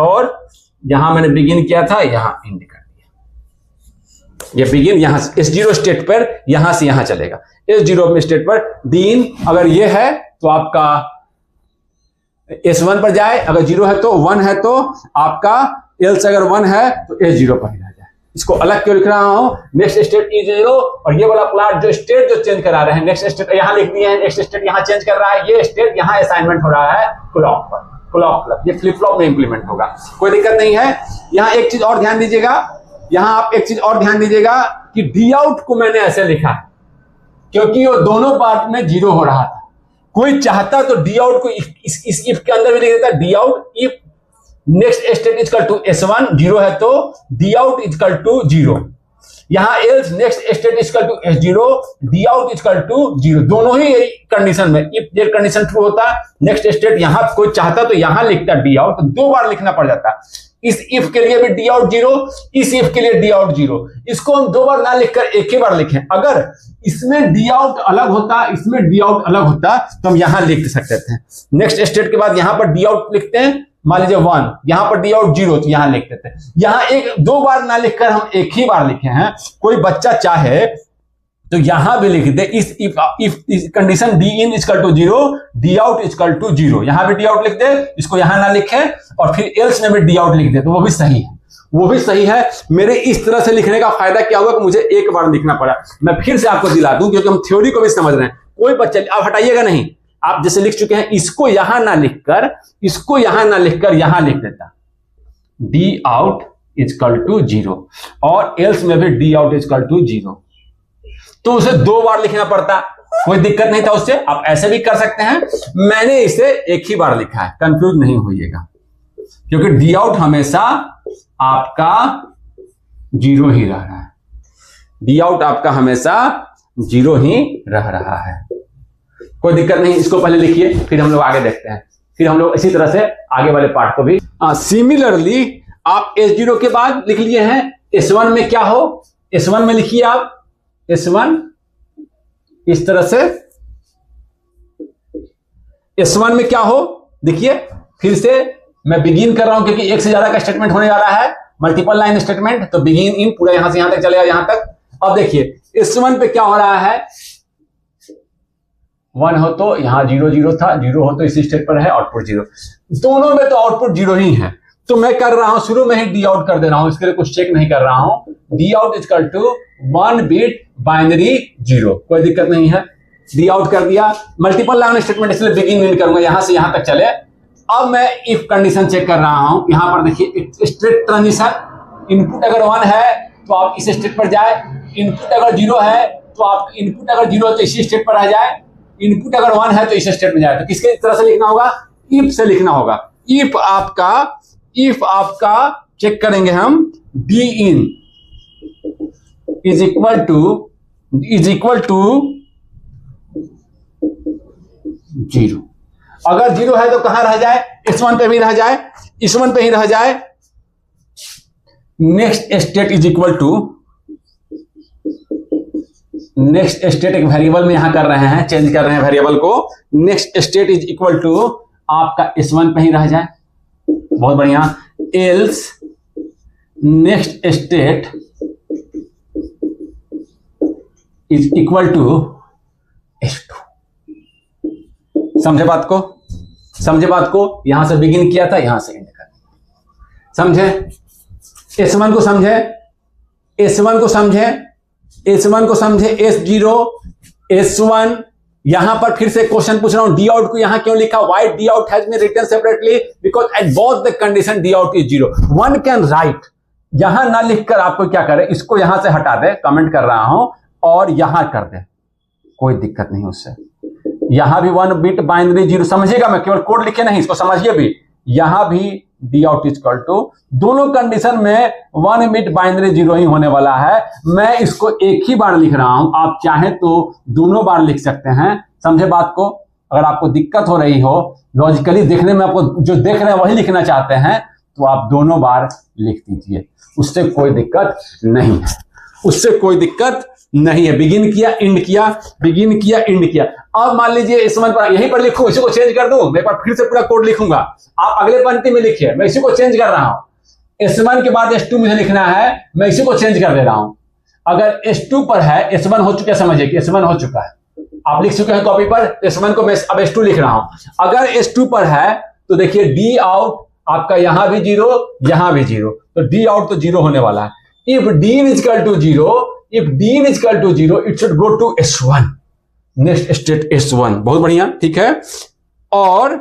और यहां मैंने बिगिन किया था, यहां एंड कर दिया। ये बिगिन यहां इस जीरो स्टेट पर यहां से यहां चलेगा, इस जीरो में स्टेट पर दीन अगर ये है तो आपका S1 पर जाए, अगर जीरो है तो वन है तो आपका एल्स अगर वन है तो S0 पर ही रह जाए। इसको अलग क्यों लिख रहा हूं? नेक्स्ट स्टेट E0 और ये वाला प्लॉट जो स्टेट जो चेंज करा रहे हैं, नेक्स्ट स्टेट यहां लिख दिए हैं, नेक्स्ट स्टेट यहां चेंज कर रहा है, ये स्टेट यहां असाइनमेंट हो रहा है क्लॉक पर, क्लॉक प्लस, ये फ्लिप फ्लॉप में इंप्लीमेंट होगा, कोई दिक्कत नहीं है। यहां एक चीज और ध्यान दीजिएगा, यहां आप एक चीज और ध्यान दीजिएगा कि डी आउट को मैंने ऐसे लिखा है क्योंकि वो दोनों पार्ट में जीरो हो रहा था। कोई चाहता तो डी आउट को इस इफ के अंदर भी लिख देता, D out if next state equal to S1, zero है तो D out equal to zero. यहां else next state equal to S0, D out equal to zero. दोनों ही कंडीशन में इफ ये कंडीशन ट्रू होता, नेक्स्ट स्टेट यहां कोई चाहता तो यहां लिखता डी आउट, तो दो बार लिखना पड़ जाता। इस इफ के लिए भी डी आउट जीरो, इस इफ के लिए डी आउट जीरो। इसको हम दो बार ना लिखकर एक ही बार लिखें। अगर इसमें डी आउट अलग होता, इसमें डी आउट अलग होता तो हम यहां लिख सकते थे। नेक्स्ट स्टेट के बाद यहां पर डी आउट लिखते हैं, मान लीजिए वन, यहां पर डी आउट जीरो तो यहां लिख देते हैं। यहां एक दो बार ना लिखकर हम एक ही बार लिखे हैं। कोई बच्चा चाहे तो यहां भी लिख दे, इस condition D in equal to zero, D out equal to zero, यहां भी डी आउट लिख दे, इसको यहां ना लिखे और फिर एल्स में भी डी आउट लिख दे तो वो भी सही है, वो भी सही है। मेरे इस तरह से लिखने का फायदा क्या हुआ कि मुझे एक बार लिखना पड़ा। मैं फिर से आपको दिला दूं क्योंकि हम थ्योरी को भी समझ रहे हैं। कोई बच्चा, आप हटाइएगा नहीं, आप जैसे लिख चुके हैं, इसको यहां ना लिखकर, इसको यहां ना लिखकर यहां लिख देता, D out equal to zero और एल्स में भी D out equal to zero, तो उसे दो बार लिखना पड़ता। कोई दिक्कत नहीं था उससे, आप ऐसे भी कर सकते हैं। मैंने इसे एक ही बार लिखा है, कंफ्यूज नहीं होइएगा, क्योंकि डी आउट हमेशा आपका जीरो ही रह रहा है, डी आउट आपका हमेशा जीरो ही रह रहा है। कोई दिक्कत नहीं, इसको पहले लिखिए फिर हम लोग आगे देखते हैं, फिर हम लोग इसी तरह से आगे वाले पार्ट को भी। सिमिलरली आप S0 के बाद लिख लिए हैं, S1 में क्या हो, S1 में लिखिए आप S1 इस तरह से, S1 में क्या हो देखिए, फिर से मैं बिगिन कर रहा हूं क्योंकि एक से ज्यादा का स्टेटमेंट होने वाला है, मल्टीपल लाइन स्टेटमेंट, तो बिगिन इन पूरा यहां से यहां तक चलेगा, यहां तक। अब देखिए S1 पे क्या हो रहा है, वन हो तो यहां जीरो जीरो था, जीरो हो तो इसी स्टेट पर है, आउटपुट जीरो, दोनों में तो आउटपुट जीरो ही है। तो मैं कर रहा हूं शुरू में ही डी आउट कर दे रहा हूं, इसके लिए कुछ चेक नहीं कर रहा हूं, D out equal to one bit binary zero, कोई दिक्कत नहीं है, डी आउट कर दिया। मल्टीपल लाइन स्टेटमेंट इसलिए बिगिन इन करूंगा, यहां से यहां तक चले। अब मैं इफ कंडीशन चेक कर रहा हूं, यहां पर देखिए स्टेट ट्रांजिशन, इनपुट अगर वन है तो आप इस स्टेट पर जाए, इनपुट अगर जीरो है तो आप इनपुट अगर जीरो है तो इसी स्टेट पर आ जाए, इनपुट अगर वन है तो इस स्टेट में जाए। तो किसके तरह से लिखना होगा, इफ से लिखना होगा। इफ आपका चेक करेंगे हम, D in is equal to zero. अगर जीरो है तो कहां रह जाए, S1 पे भी रह जाए, S1 पे ही रह जाए। Next state is equal to, next state एक वेरिएबल में यहां कर रहे हैं, चेंज कर रहे हैं वेरिएबल को, next state is equal to आपका S1 पे ही रह जाए, बहुत बढ़िया। Else next state is equal to S2। समझे बात को, समझे बात को, यहां से बिगिन किया था, यहां से एंड कर, समझे? S1 को समझे, S1 को समझे, S1 को समझे, S0 S1। यहां पर फिर से क्वेश्चन पूछ रहा हूं, डी आउट को यहां क्यों लिखा, why D out has been written separately, because at both the condition D out is zero. One can write, यहां ना लिखकर आपको क्या करे, इसको यहां से हटा दे, कमेंट कर रहा हूं, और यहां कर दे, कोई दिक्कत नहीं उससे। यहां भी वन बिट बाइनरी जीरो, समझिएगा, मैं केवल कोड लिखे नहीं, इसको समझिए भी, यहां भी डी आउट इक्वल टू, दोनों कंडीशन में 1 बिट बाइनरी जीरो ही होने वाला है। मैं इसको एक ही बार लिख रहा हूं, आप चाहे तो दोनों बार लिख सकते हैं। समझे बात को? अगर आपको दिक्कत हो रही हो लॉजिकली देखने में, आपको जो देख रहे हैं वही लिखना चाहते हैं, तो आप दोनों बार लिख दीजिए, उससे कोई दिक्कत नहीं है, उससे कोई दिक्कत नहीं है। बिगिन किया, एंड किया, बिगिन किया, एंड किया। अब मान लीजिए इस समय पर यहीं पर लिखूं, इसी को चेंज कर दूं, मैं एक बार फिर से पूरा कोड लिखूंगा, आप अगले पंक्ति में लिखिए, मैं इसी को चेंज कर रहा हूं। S1 के बाद S2 मुझे लिखना है, मैं इसी को चेंज कर दे रहा हूं। अगर S2 पर है, S1 हो चुका है, समझिए कि S1 हो चुका है, आप लिख चुके हैं कॉपी पर, S1 को मैं अब S2 लिख रहा हूं। अगर S2 पर है तो देखिए डी आउट आपका यहां भी जीरो, यहां भी जीरो, तो डी आउट तो जीरो होने वाला है। If D is equal to zero, if D is equal to zero, it should go to S1, next state S1। बहुत बढ़िया, ठीक है। और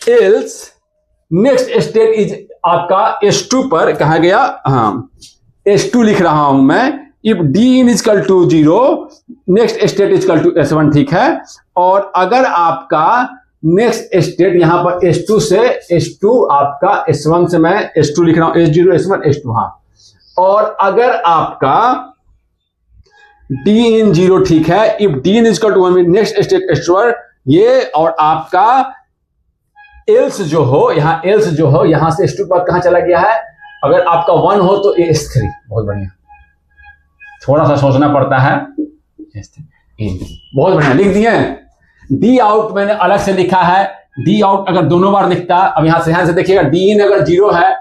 एल्स नेक्स्ट स्टेट इज आपका S2 पर, कहा गया, हाँ S2 लिख रहा हूं मैं। If D in equal to zero, next state equal to S1, ठीक है। और अगर आपका नेक्स्ट स्टेट यहां पर S2 से, S2 आपका S1 से मैं S2 लिख रहा हूं, S0 S1 S2, हाँ। और अगर आपका डी इन जीरो, ठीक है, if D in equal to 1, next state S1 ये, और आपका एल्स जो हो, यहां एल्स जो हो, यहां से S2 पर कहां चला गया है, अगर आपका 1 हो तो S3। बहुत बढ़िया, थोड़ा सा सोचना पड़ता है, बहुत बढ़िया लिख दिए। डी आउट मैंने अलग से लिखा है, डी आउट अगर दोनों बार लिखता, अब यहां से ध्यान से देखिएगा, डी इन अगर जीरो है,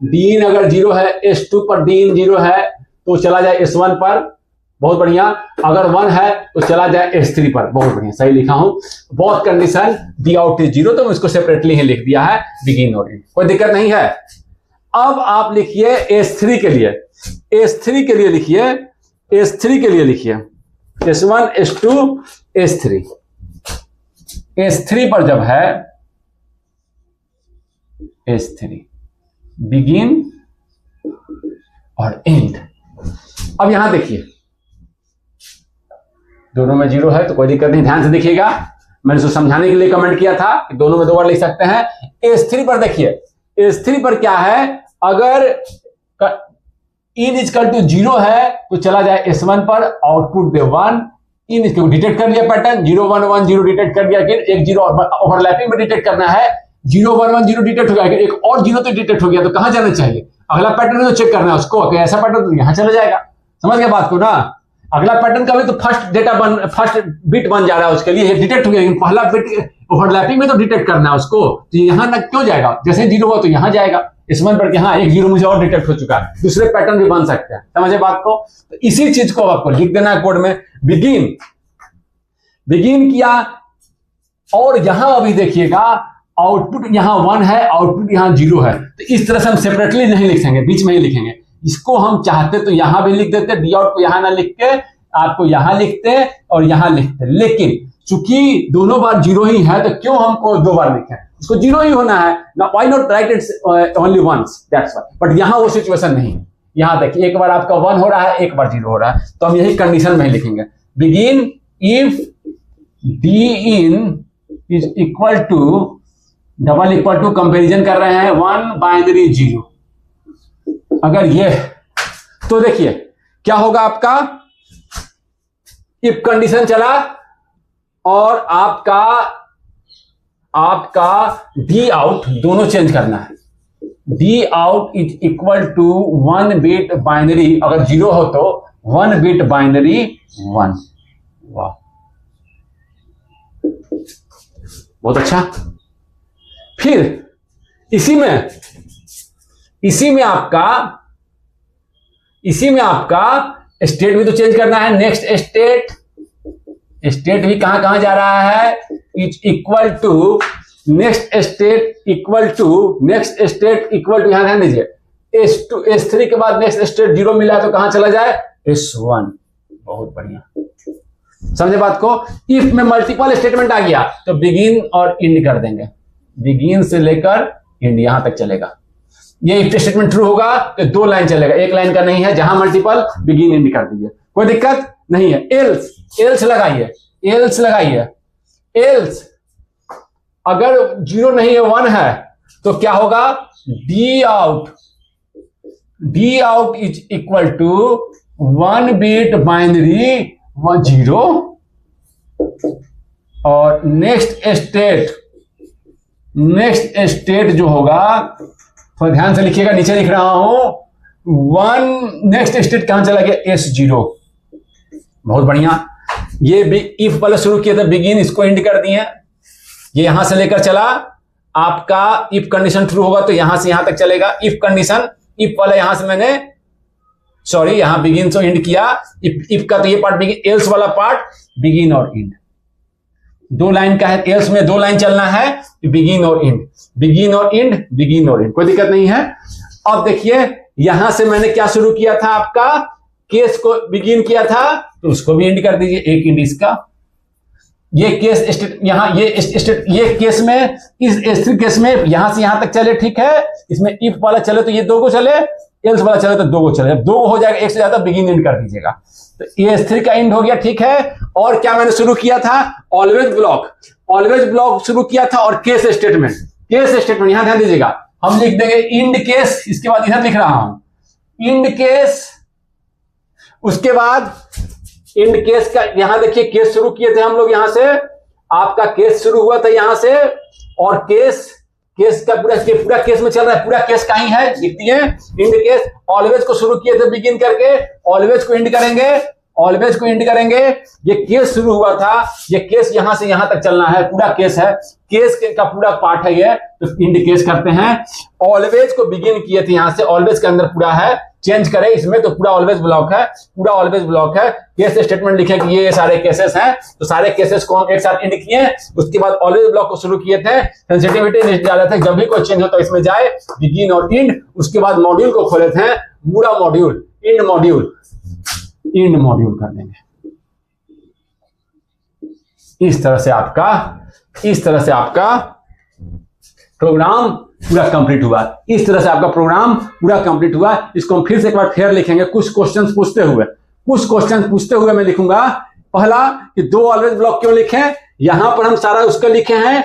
डी इन अगर जीरो है, S2 पर डी इन जीरो है तो चला जाए S1 पर, बहुत बढ़िया। अगर 1 है तो चला जाए S3 पर, बहुत बढ़िया, सही लिखा हूं। बहुत condition D out is zero, तो मैं इसको सेपरेटली ही लिख दिया है, बिगिन और एंड, कोई दिक्कत नहीं है। अब आप लिखिए S3 के लिए, S3 के लिए लिखिए, S3 के लिए लिखिए, S1 S2 S3। S3 पर जब है S3, बिगिन और एंड। अब यहां देखिए दोनों में जीरो है तो कोई दिक्कत नहीं, ध्यान से देखिएगा, मैंने इसको समझाने के लिए कमेंट किया था कि दोनों में दो बार लिख सकते हैं। S3 पर देखिए, S3 पर क्या है, अगर इन इक्वल टू जीरो है तो चला जाए S1 पर, आउटपुट दे 1। इन इसको डिटेक्ट कर लिया पैटर्न, 0 1 1 0 डिटेक्ट कर दिया, फिर एक जीरो ओवरलैपिंग में डिटेक्ट करना है, 0 1 1 0 डिटेक्ट हो गया, एक और जीरो तो डिटेक्ट हो गया, तो कहां जाना चाहिए, अगला पैटर्न तो चेक करना है उसको, ऐसा पैटर्न तो यहां चला जाएगा। समझ गया बात को ना? अगला पैटर्न का भी तो फर्स्ट बिट बन जा रहा है उसके लिए, डिटेक्ट हो गया, लेकिन पहला बिट ओवरलैपिंग में तो डिटेक्ट करना है उसको, तो यहां ना क्यों जाएगा, जैसे जीरो हुआ तो यहां जाएगा S1 पर, हाँ एक जीरो मुझे और डिटेक्ट हो चुका है, दूसरे पैटर्न भी बन सकते हैं। समझे बात को? तो इसी चीज को आपको लिख देना है कोड में, बिगिन किया, और यहां अभी देखिएगा आउटपुट यहां 1 है, आउटपुट यहां 0 है, तो इस तरह से हम सेपरेटली नहीं लिखेंगे, बीच में ही लिखेंगे। इसको हम चाहते तो यहां भी लिख देते, डी आउट को यहां ना लिख के आपको यहां लिखते और यहां लिखते, लेकिन चूंकि दोनों बार जीरो ही है तो क्यों हमको दो बार लिखें, उसको जीरो ही होना है ना, why not write it only once, that's why. But यहां वो सिचुएशन नहीं है, यहां देखिए एक बार आपका 1 हो रहा है, एक बार 0 हो रहा है, तो हम यही कंडीशन में ही लिखेंगे, begin if D in is equal to, double equal to comparison कर रहे हैं, 1 बाइनरी 0, अगर ये, तो देखिए क्या होगा आपका, इफ कंडीशन चला और आपका डी आउट दोनों चेंज करना है, D out is equal to 1 bit binary, अगर 0 हो तो 1 बिट बाइनरी 1। वाह, बहुत अच्छा। फिर इसी में आपका स्टेट भी तो चेंज करना है, नेक्स्ट स्टेट भी कहां जा रहा है, is equal to next state equal to यहां ध्यान दीजिए, S2 S3 के बाद नेक्स्ट स्टेट 0 मिला तो कहां चला जाए, S1। बहुत बढ़िया, समझे बात को? इफ में मल्टीपल स्टेटमेंट आ गया तो बिगिन और एंड कर देंगे, बिगिन से लेकर एंड यहां तक चलेगा। ये इफ स्टेटमेंट ट्रू होगा तो 2 लाइन चलेगा, एक लाइन का नहीं है, जहां मल्टीपल बिगिन एंड कर दीजिए, कोई दिक्कत नहीं है। एल्स लगाइए, अगर 0 नहीं है 1 है तो क्या होगा, D out is equal to 1 bit binary 0 और नेक्स्ट स्टेट जो होगा, थोड़ा ध्यान से लिखिएगा, नीचे लिख रहा हूं 1, नेक्स्ट स्टेट कहां चला गया, S0। बहुत बढ़िया, ये इफ वाला शुरू किया था बिगिन, इसको एंड कर दिए, ये यहां से लेकर चला, आपका इफ कंडीशन ट्रू होगा तो यहां से यहां तक चलेगा इफ कंडीशन, इफ वाला यहां से मैंने यहां बिगिन से एंड किया, इफ का तो ये पार्ट बिगिन, एल्स वाला पार्ट बिगिन और एंड, 2 लाइन का है, एल्स में 2 लाइन चलना है, बिगिन और एंड, बिगिन और एंड, बिगिन और एंड, कोई दिक्कत नहीं है। अब देखिए यहां से मैंने क्या शुरू किया था, आपका केस को बिगिन किया था तो उसको भी एंड कर दीजिए, एक एंड इसका, ये केस स्टेट यहां, ये स्टेट, ये केस में, इस स्थिर केस में यहां से यहां तक चले, ठीक है, इसमें इफ वाला चले तो ये 2 को चले, एल्स वाला चले तो 2 को चले, जब 2 हो जाएगा, एक से ज्यादा बिगिन एंड कर दीजिएगा, तो ये स्थिर का एंड हो गया, ठीक है। और क्या मैंने शुरू किया था, ऑलवेज ब्लॉक शुरू किया था, और केस स्टेटमेंट यहां ध्यान दीजिएगा, हम लिख देंगे इंड केस, इसके बाद इधर लिख रहा हूं इंड केस, उसके बाद इंड केस का, यहां देखिए केस शुरू किए थे हम लोग, यहां से आपका केस शुरू हुआ था यहां से, और केस का पूरा केस में चल रहा है, पूरा केस कहीं है, लिखती है इंड केस, ऑलवेज को शुरू किए थे बिगिन करके, ऑलवेज को एंड करेंगे, ये केस शुरू हुआ था, ये केस यहां से यहां तक चलना है, पूरा केस है, केस का पूरा पार्ट है ये, तो इंड केस करते हैं। ऑलवेज को बिगिन किए थे यहां से, ऑलवेज के अंदर पूरा है, चेंज करें इसमें तो पूरा ऑलवेज ब्लॉक है, केस स्टेटमेंट लिखे कि ये सारे केसेस हैं, तो सारे केसेस को हम एक साथ एंड किए, उसके बाद ऑलवेज ब्लॉक को शुरू किए थे, सेंसिटिविटी डाले थे, जब भी कोई चेंज होता है इसमें जाए बिगिन और एंड, उसके बाद मॉड्यूल को खोले थे, पूरा मॉड्यूल एंड मॉड्यूल कर देंगे। इस तरह से आपका प्रोग्राम पूरा कंप्लीट हुआ। इसको हम फिर से एक बार फेयर लिखेंगे, कुछ क्वेश्चंस पूछते हुए मैं लिखूंगा। पहला कि 2 ऑलवेज ब्लॉक क्यों लिखे, यहां पर हम सारा उसका लिखे हैं,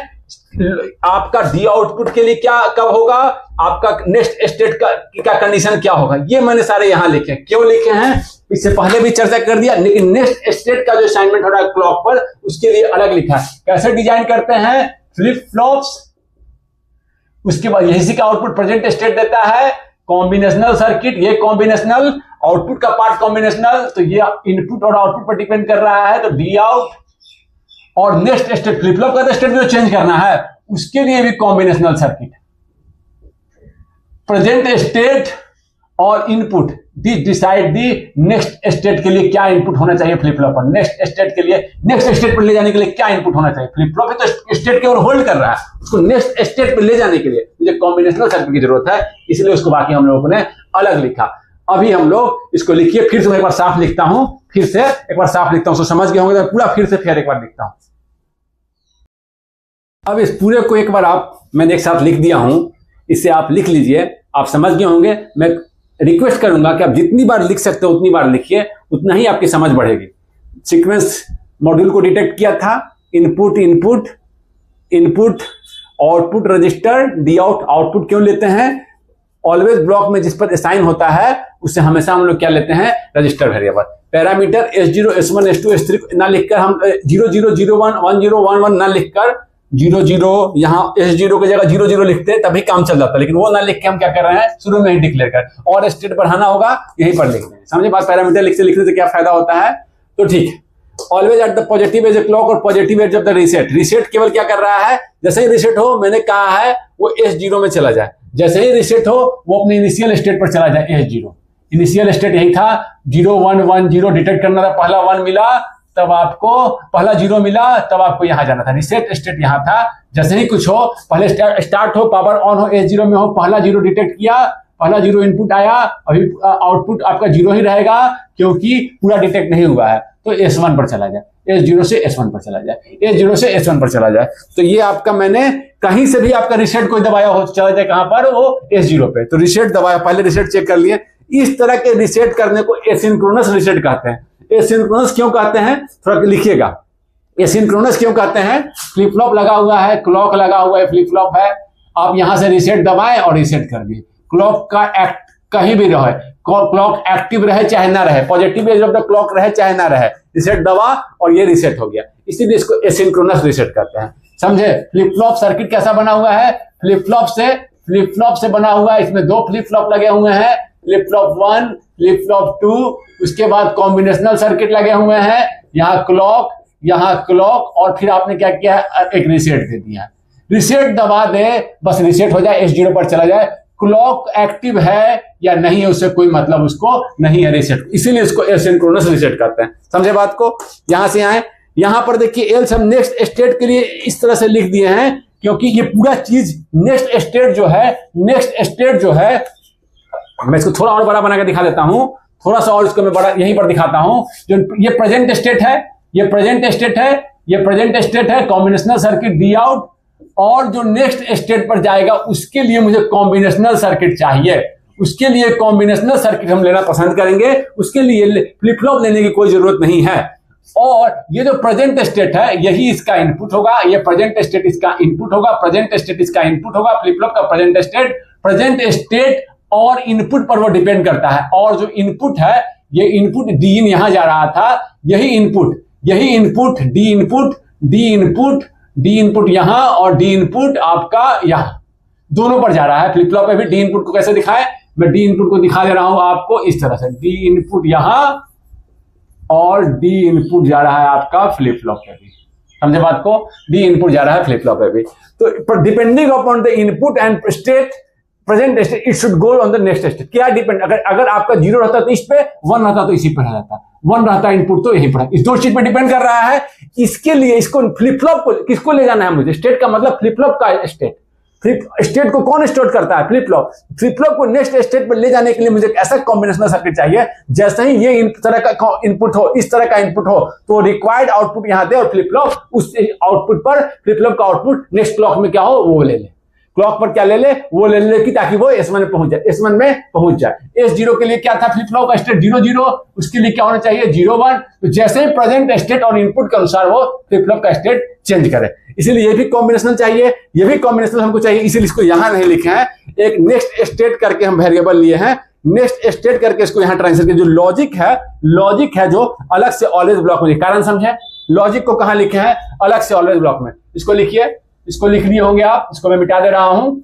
आपका डी आउटपुट के लिए क्या कब होगा, आपका नेक्स्ट स्टेट का कंडीशन क्या होगा, ये मैंने सारे यहां लिखे। क्यों लिखे हैं इससे पहले भी चर्चा कर दिया, लेकिन नेक्स्ट स्टेट का जो असाइनमेंट हो रहा है क्लॉक पर, उसके लिए अलग लिखा है। कैसे डिजाइन करते हैं, फ्लिप फ्लॉप्स, उसके बाद यही का आउटपुट प्रेजेंट स्टेट देता है, कॉम्बिनेशनल सर्किट, ये कॉम्बिनेशनल, आउटपुट का पार्ट कॉम्बिनेशनल, तो ये इनपुट और आउटपुट पर डिपेंड कर रहा है, तो डी आउट, और नेक्स्ट स्टेट फ्लिप फ्लॉप का स्टेट जो चेंज करना है उसके लिए भी कॉम्बिनेशनल सर्किट, प्रेजेंट स्टेट और इनपुट, डिसाइड दी नेक्स्ट स्टेट के लिए क्या इनपुट होना चाहिए फ्लिप फ्लॉप पर, नेक्स्ट स्टेट पर ले जाने के लिए क्या इनपुट होना चाहिए। फ्लिप फ्लॉप तो स्टेट केवल होल्ड कर रहा है, उसको नेक्स्ट स्टेट पर ले जाने के लिए मुझे कॉम्बिनेशनल सर्किट की जरूरत है, इसलिए उसको बाकी हम लोगों ने अलग लिखा। अभी हम लोग इसको लिखिए, फिर से मैं एक बार साफ लिखता हूं, तो समझ गए होंगे, तो पूरा फिर से एक बार लिखता हूं। अब इस पूरे को एक बार मैंने एक साथ लिख दिया हूं, इसे आप लिख लीजिए, आप समझ गए होंगे। मैं रिक्वेस्ट करूंगा कि आप जितनी बार लिख सकते हो उतनी बार लिखिए, उतना ही आपकी समझ बढ़ेगी। सीक्वेंस मॉड्यूल को डिटेक्ट किया था, input output register, D output क्यों लेते हैं, ऑलवेज ब्लॉक में जिस पर असाइन होता है उससे हमेशा हम लोग क्या लेते हैं, register variable. Parameter S0 S1 S2 S3 ना लिखकर हम 0 0 0 1 1 0 1 1 ना लिखकर 0 0 यहाँ S0 की जगह 0 0 लिखते तभी काम चल जाता, लेकिन वो ना लिख के हम क्या कर रहे हैं, शुरू में ही डिक्लेयर कर, और स्टेट बढ़ाना होगा यहीं पर लिख दें। समझे बात, पैरामीटर लिखने से क्या फायदा होता है। तो ठीक है, always at the positive edge a clock और positive edge of the reset केवल क्या कर रहा है, जैसे ही रीसेट हो, मैंने कहा है वो S0 में चला जाए, जैसे ही रीसेट हो वो अपने इनिशियल स्टेट पर चला जाए। S0 इनिशियल स्टेट यही था, 0 1 1 0 डिटेक्ट करना था, पहला 1 मिला तब आपको, पहला 0 मिला तब आपको यहां जाना था, रीसेट स्टेट यहां था। जैसे ही कुछ हो, पहले स्टार्ट हो, पावर ऑन हो, S0 में हो, पहला 0 डिटेक्ट किया, पहला 0 इनपुट आया, अभी आउटपुट आपका 0 ही रहेगा क्योंकि पूरा डिटेक्ट नहीं हुआ है, तो S1 पर चला जाए, S0 से S1 पर चला जाए, S0 से S1 पर चला जाए। तो ये आपका, मैंने कहीं से भी आपका रीसेट कोई दबाया हो, चला जाए कहां पर, वो S0 पे, तो रीसेट दबाया, पहले रीसेट चेक कर लिए। इस तरह के रीसेट करने को एसिंक्रोनस रीसेट कहते हैं। एसिंक्रोनस क्यों कहते हैं, थोड़ा लिखिएगा, एसिंक्रोनस क्यों कहते हैं? फ्लिप फ्लॉप लगा हुआ है, क्लॉक लगा हुआ है, फ्लिप फ्लॉप है, आप यहां से रीसेट दबाएं और रीसेट कर दिए। क्लॉक का एक्ट कहीं भी रहे, क्लॉक एक्टिव रहे चाहे ना रहे, positive edge of the clock रहे चाहे ना रहे, रीसेट दबा और ये रीसेट हो गया, इसीलिए इसको एसिंक्रोनस रीसेट करते हैं। समझे? फ्लिप फ्लॉप सर्किट कैसा बना हुआ है? फ्लिप फ्लॉप से बना हुआ है। इसमें 2 फ्लिप फ्लॉप लगे हुए हैं, फ्लिप फ्लॉप 1, फ्लिप फ्लॉप 2, उसके बाद कॉम्बिनेशनल सर्किट लगे हुए हैं, यहाँ क्लॉक और फिर आपने क्या किया है? एक रीसेट दे दिया। रीसेट दबा दे, बस रीसेट हो जाए, S0 पर चला जाए। क्लॉक एक्टिव है या नहीं है उससे कोई मतलब उसको नहीं है रीसेट, इसीलिए इसको एसिंक्रोनस रीसेट करते हैं। समझे बात को? यहां से आए, यहां पर देखिए एल्स हम नेक्स्ट स्टेट के लिए इस तरह से लिख दिए हैं, क्योंकि ये पूरा चीज नेक्स्ट स्टेट जो है मैं इसको थोड़ा और बड़ा बना के दिखा देता हूं, थोड़ा सा और इसको मैं बड़ा यहीं पर दिखाता हूं। जो ये प्रेजेंट स्टेट है, कॉम्बिनेशनल सर्किट डी आउट, और जो नेक्स्ट स्टेट पर जाएगा उसके लिए मुझे कॉम्बिनेशनल सर्किट चाहिए, उसके लिए कॉम्बिनेशनल सर्किट हम लेना पसंद करेंगे, उसके लिए फ्लिप फ्लॉप लेने की कोई जरूरत नहीं है। और ये जो प्रेजेंट स्टेट है यही इसका इनपुट होगा, ये प्रेजेंट स्टेट इसका इनपुट होगा, प्रेजेंट स्टेट इसका इनपुट होगा। फ्लिप फ्लॉप का प्रेजेंट स्टेट और इनपुट पर वो डिपेंड करता है, और जो इनपुट है ये इनपुट डी इन यहां जा रहा था, यही इनपुट डी इनपुट यहां और डी इनपुट आपका यहां, दोनों पर जा रहा है। फ्लिप फ्लॉप पे भी डी इनपुट को कैसे दिखाएं? मैं डी इनपुट को दिखा दे रहा हूं आपको इस तरह से, डी इनपुट यहां और डी इनपुट जा रहा है आपका फ्लिप फ्लॉप पे भी। समझे बात को? डी इनपुट जा रहा है फ्लिप फ्लॉप पे भी। तो depending upon the input and state, present state, it should go on the next state. क्या डिपेंड? अगर आपका 0 रहता तो इस पे, 1 रहता तो इसी पे रहता, 1 रहता इनपुट तो यहीं पर, इस 2 चीज पे डिपेंड कर रहा है। इसके लिए इसको फ्लिप फ्लॉप को किसको ले जाना है मुझे? स्टेट का मतलब फ्लिप फ्लॉप का स्टेट। स्टेट को कौन स्टोर करता है? Flip flop. फ्लिप फ्लॉप को नेक्स्ट स्टेट पर ले जाने के लिए मुझे ऐसा कॉम्बिनेशनल सर्किट चाहिए, जैसे ही ये इस तरह का इनपुट हो तो रिक्वायर्ड आउटपुट यहां दे, और फ्लिप फ्लॉप उस आउटपुट पर, फ्लिप फ्लॉप का आउटपुट नेक्स्ट क्लॉक में क्या हो वो ले ले, क्लॉक पर क्या ले ले वो ले ले कि ताकि वो S1 में पहुंच जाए। S0 के लिए क्या था? फ्लिप फ्लॉप का स्टेट 0 0, उसके लिए क्या होना चाहिए? 0 1। तो जैसे ही प्रेजेंट स्टेट और इनपुट के अनुसार वो फ्लिप फ्लॉप का स्टेट चेंज करे, इसीलिए ये भी कॉम्बिनेशनल चाहिए, ये भी कॉम्बिनेशनल हमको चाहिए, इसीलिए इसको यहां नहीं लिखे हैं। एक नेक्स्ट स्टेट करके हम वेरिएबल लिए हैं, नेक्स्ट स्टेट करके इसको यहां ट्रांसफर किया। जो लॉजिक है जो अलग से ऑलवेज ब्लॉक में, कारण समझे? लॉजिक को कहां लिखे हैं? अलग से ऑलवेज ब्लॉक में। इसको लिखिए, इसको लिख लिए होंगे आप, इसको मैं मिटा दे रहा हूं,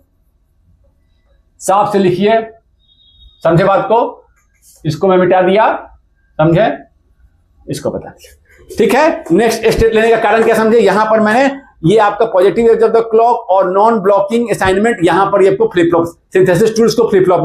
साफ से लिखिए। समझे बात को? इसको मैं मिटा दिया, समझे? इसको बता दिया, ठीक है। नेक्स्ट स्टेट लेने का कारण क्या समझे? यहां पर मैंने ये आपका positive edge of the clock और नॉन ब्लॉकिंग असाइनमेंट, यहां पर ये आपको फ्लिप फ्लॉप सिंथेसिस टूल्स को फ्लिप फ्लॉप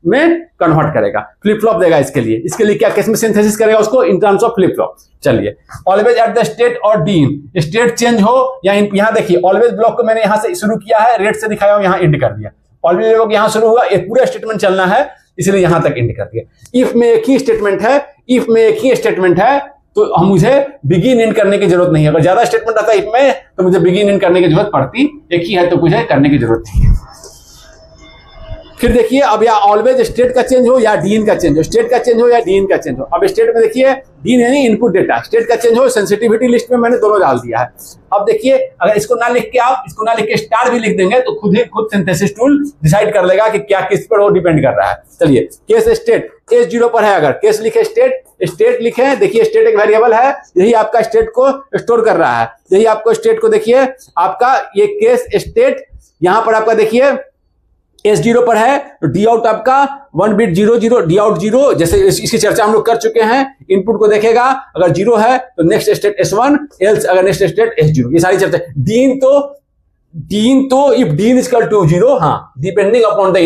में कन्वर्ट करेगा, फ्लिप फ्लॉप देगा। इसके लिए क्या किस में सिंथेसिस करेगा उसको? In terms of flip flop. चलिए, ऑलवेज एट द स्टेट और डी इन, स्टेट चेंज हो या यहां देखिए ऑलवेज ब्लॉक को मैंने यहां से शुरू किया है, रेड से दिखाया हूं, यहां एंड कर दिया। ऑलवेज ब्लॉक यहां शुरू हुआ, एक पूरा स्टेटमेंट चलना है, इसलिए यहां तक एंड कर दिया। इफ में एक ही स्टेटमेंट है, तो मुझे बिगिन इन करने की जरूरत नहीं है। अगर ज्यादा स्टेटमेंट आता है इफ में तो मुझे बिगिन इन करने की जरूरत पड़ती, एक ही है तो मुझे करने की जरूरत नहीं है। फिर देखिए, अब या ऑलवेज स्टेट का चेंज हो या डीन का चेंज हो, स्टेट का चेंज हो या डीन का चेंज हो। अब स्टेट में देखिए डीन यानी इनपुट डेटा, स्टेट का चेंज हो, सेंसिटिविटी लिस्ट में मैंने दोनों डाल दिया है। अब देखिए, अगर इसको ना लिख के स्टार भी लिख देंगे तो खुद सिंथेसिस टूल डिसाइड कर लेगा कि क्या किस पर वो डिपेंड कर रहा है। चलिए, केस स्टेट S0 पर है, अगर केस लिखे स्टेट लिखे, देखिए स्टेट एक वेरिएबल है, यही आपका स्टेट को स्टोर कर रहा है, यही आपको स्टेट को देखिए आपका ये केस स्टेट, यहां पर आपका देखिए S0 पर है, डी आउट आपका 1 बिट 0 0, डी आउट 0, जैसे इसकी चर्चा हम लोग कर चुके हैं। इनपुट को देखेगा, अगर 0 है तो नेक्स्ट स्टेट S1, एल्स अगर नेक्स्ट स्टेट S0, ये सारी चर्चा। डीन तो if D in is equal to 0, हाँ, depending upon the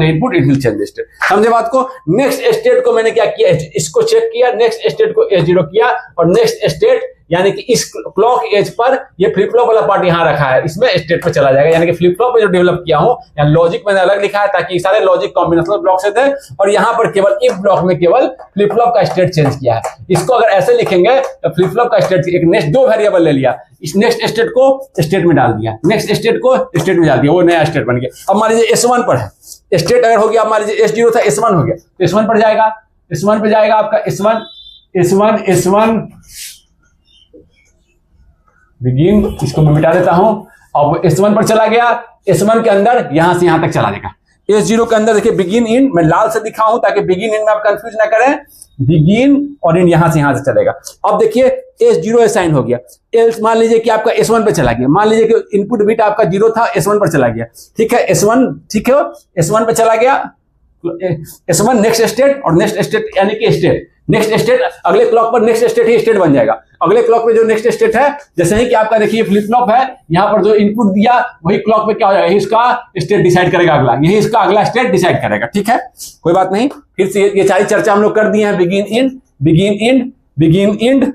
input it will change state. समझे बात को? नेक्स्ट स्टेट को मैंने क्या किया, इसको चेक किया, नेक्स्ट स्टेट को S0 किया, और नेक्स्ट स्टेट यानी कि इस क्लॉक एज पर ये फ्लिप फ्लॉप वाला पार्ट यहां रखा है, इसमें स्टेट पे चला जाएगा। यानी कि फ्लिप फ्लॉप में जो डेवलप किया हूं, या लॉजिक मैंने अलग लिखा है ताकि सारे लॉजिक कॉम्बिनेशनल ब्लॉक से थे, और यहां पर केवल इफ ब्लॉक में केवल फ्लिप फ्लॉप का स्टेट चेंज किया है। इसको अगर ऐसे लिखेंगे तो फ्लिप फ्लॉप का स्टेट, एक नेक्स्ट 2 वेरिएबल ले लिया, इस नेक्स्ट स्टेट को स्टेट में डाल दिया, नेक्स्ट स्टेट को स्टेट में डाल दिया, वो नया स्टेट बन गया। अब मान लीजिए S1 पर है, स्टेट अगर हो गया, मान लीजिए S0 था, S1 हो गया, तो S1 पर जाएगा, S1 पे जाएगा आपका S1 बिगिन, इसको मैं मिटा देता हूं। अब S1 पर चला गया, S1 के अंदर यहां से यहां तक चला जाएगा। S0 के अंदर देखिए बिगिन इन, मैं लाल से दिखा हूं ताकि बिगिन इन में आप कंफ्यूज ना करें। बिगिन और इन यहां से चलेगा। अब देखिए S0 असाइन हो गया। एल्स मान लीजिए कि आपका S1 पे चला गया, मान लीजिए कि इनपुट बिट आपका 0 था, S1 पर चला गया, ठीक है। S1 ठीक है, S1 पे चला गया, S1 नेक्स्ट स्टेट, और नेक्स्ट स्टेट यानी कि स्टेट, नेक्स्ट स्टेट अगले क्लॉक पर नेक्स्ट स्टेट ही स्टेट बन जाएगा। अगले क्लॉक पे जो नेक्स्ट स्टेट है, जैसे ही कि आपका देखिए फ्लिप फ्लॉप है, यहां पर जो इनपुट दिया वही क्लॉक पे क्या हो जाएगा, यही इसका स्टेट डिसाइड करेगा, अगला यही इसका अगला स्टेट डिसाइड करेगा, ठीक है। कोई बात नहीं, फिर से ये सारी चर्चा हम लोग कर दिए हैं। Begin end, begin end, begin end,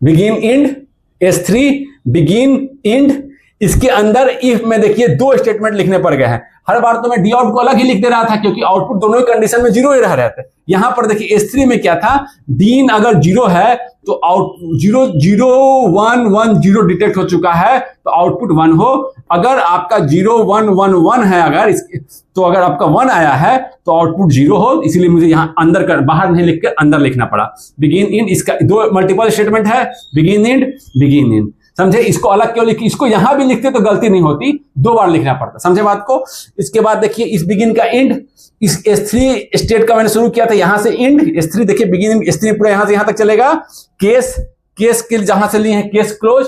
begin end, S3 begin end. इसके अंदर इफ में देखिए 2 स्टेटमेंट लिखने पड़ गए हैं। हर बार तो मैं डी आउट को अलग ही लिख दे रहा था क्योंकि आउटपुट दोनों ही कंडीशन में 0 ही रह रहे थे। यहां पर देखिए S3 में क्या था, डीन अगर 0 है तो आउट 0 0 1 1 0 डिटेक्ट हो चुका है तो आउटपुट 1 हो। अगर आपका 0 1 1 1 है, अगर तो अगर आपका 1 आया है तो आउटपुट 0 हो। इसीलिए मुझे यहां अंदर कर, बाहर नहीं लिख कर अंदर लिखना पड़ा। बिगिन इन, इसका 2 मल्टीपल स्टेटमेंट है, बिगिन इंड, बिगिन इन, समझे। इसको अलग क्यों लिखी, इसको यहां भी लिखते तो गलती नहीं होती, 2 बार लिखना पड़ता, समझे बात को। इसके बाद देखिए इस बिगिन का इंड, इस S3 स्टेट का मैंने शुरू किया था यहां से इंड, S3 देखिए बिगिन S3 पूरा यहां से यहां तक चलेगा। केस, केस के जहां से लिए हैं case close,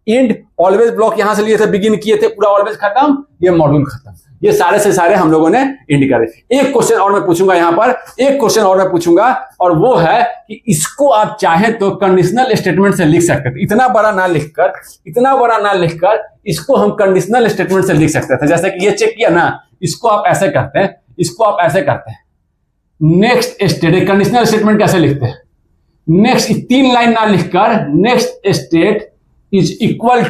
end always block यहां से लिए थे, बिगिन किए थे, पूरा ऑलवेज खत्म, ये मॉड्यूल खत्म। ये सारे से सारे हम लोगों ने इंड करे। एक क्वेश्चन और मैं पूछूंगा यहां पर, एक क्वेश्चन और मैं पूछूंगा, और वो है कि इसको आप चाहे तो कंडीशनल स्टेटमेंट से लिख सकते थे। इतना बड़ा ना लिखकर, इतना बड़ा ना लिखकर इसको हम कंडीशनल स्टेटमेंट से लिख सकते थे। जैसे कि ये चेक किया ना, इसको आप ऐसे करते हैं, इसको आप ऐसे करते हैं, नेक्स्ट स्टेट, कंडीशनल स्टेटमेंट कैसे लिखते हैं, नेक्स्ट 3 लाइन ना लिखकर next state is equal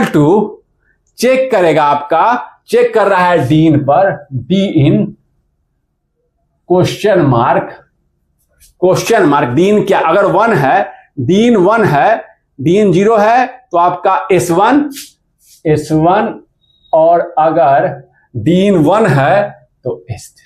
to check करेगा आपका, चेक कर रहा है डीन पर, D in question mark din क्या, अगर 1 है, डीन 1 है, डीन 0 है तो आपका S1 और अगर डीन 1 है तो S3।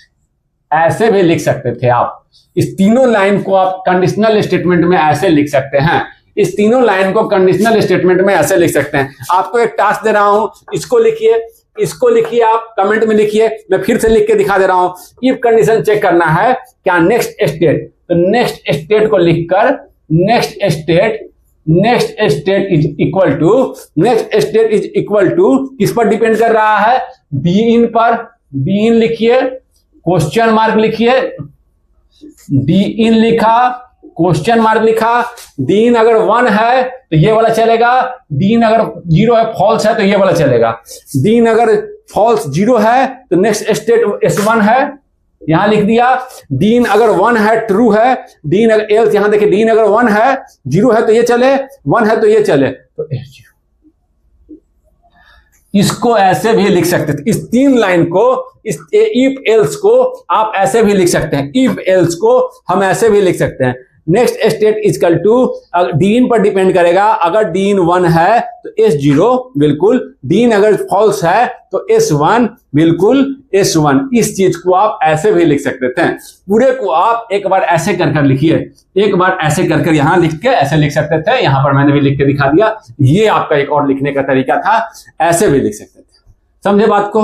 ऐसे भी लिख सकते थे आप। इस तीनों लाइन को आप कंडीशनल स्टेटमेंट में ऐसे लिख सकते हैं। इस तीनों लाइन को कंडीशनल स्टेटमेंट में ऐसे लिख सकते हैं। आपको एक टास्क दे रहा हूं, इसको लिखिए, इसको लिखिए, आप कमेंट में लिखिए, मैं फिर से लिख के दिखा दे रहा हूं। इफ कंडीशन चेक करना है क्या, नेक्स्ट स्टेट, तो नेक्स्ट स्टेट को लिखकर next state is equal to, next state is equal to किस पर डिपेंड कर रहा है, बी इन पर। बी इन लिखिए, क्वेश्चन मार्क लिखिए, डी इन लिखा, क्वेश्चन मार्क लिखा। डीन अगर 1 है तो ये वाला चलेगा, डीन अगर 0 है, फॉल्स है तो ये वाला चलेगा। डीन अगर फॉल्स 0 है तो नेक्स्ट स्टेट S1 है, यहां लिख दिया। डीन अगर 1 है, ट्रू है, डीन अगर एल्स, यहां देखिए डीन अगर 1 है, 0 है तो ये चले, 1 है तो ये चले, तो S0। इसको ऐसे भी लिख सकते थे। इस 3 लाइन को, इस इफ एल्स को आप ऐसे भी लिख सकते हैं। इफ एल्स को हम ऐसे भी लिख सकते हैं, next state equal to, din पर डिपेंड करेगा। अगर डीन 1 है तो S0 बिल्कुल, डीन अगर फॉल्स है तो S1 बिल्कुल, S1। इस चीज को आप ऐसे भी लिख सकते थे। पूरे को आप एक बार ऐसे कर लिखिए, एक बार ऐसे कर यहां लिख के ऐसे लिख सकते थे। यहां पर मैंने भी लिख के दिखा दिया। ये आपका एक और लिखने का तरीका था, ऐसे भी लिख सकते थे। समझे बात को।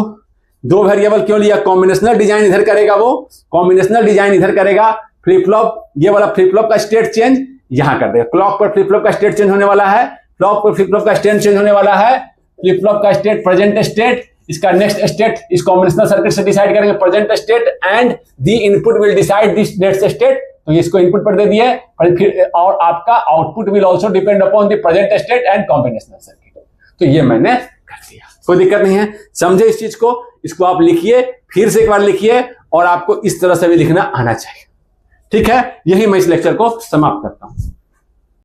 2 वेरिएबल क्यों लिया, कॉम्बिनेशनल डिजाइन इधर करेगा, वो कॉम्बिनेशनल डिजाइन इधर करेगा। फ्लिप फ्लॉप, ये वाला फ्लिप फ्लॉप का स्टेट चेंज यहां कर देगा। क्लॉक पर फ्लिप फ्लॉप का स्टेट चेंज होने वाला है, क्लॉक पर फ्लिप फ्लॉप का स्टेट चेंज होने वाला है। फ्लिप फ्लॉप का स्टेट प्रेजेंट स्टेट, इसका नेक्स्ट स्टेट इस कॉम्बिनेशनल सर्किट से डिसाइड करेंगे present state, and the input will decide this next state. तो इसको इनपुट पर दे दिए, और आपका output will also depend upon the present state and combinational circuit. तो ये मैंने कर दिया, कोई दिक्कत नहीं है। समझे इस चीज को। इसको आप लिखिए, फिर से एक बार लिखिए, और आपको इस तरह से भी लिखना आना चाहिए। ठीक है, यही मैं इस लेक्चर को समाप्त करता हूं।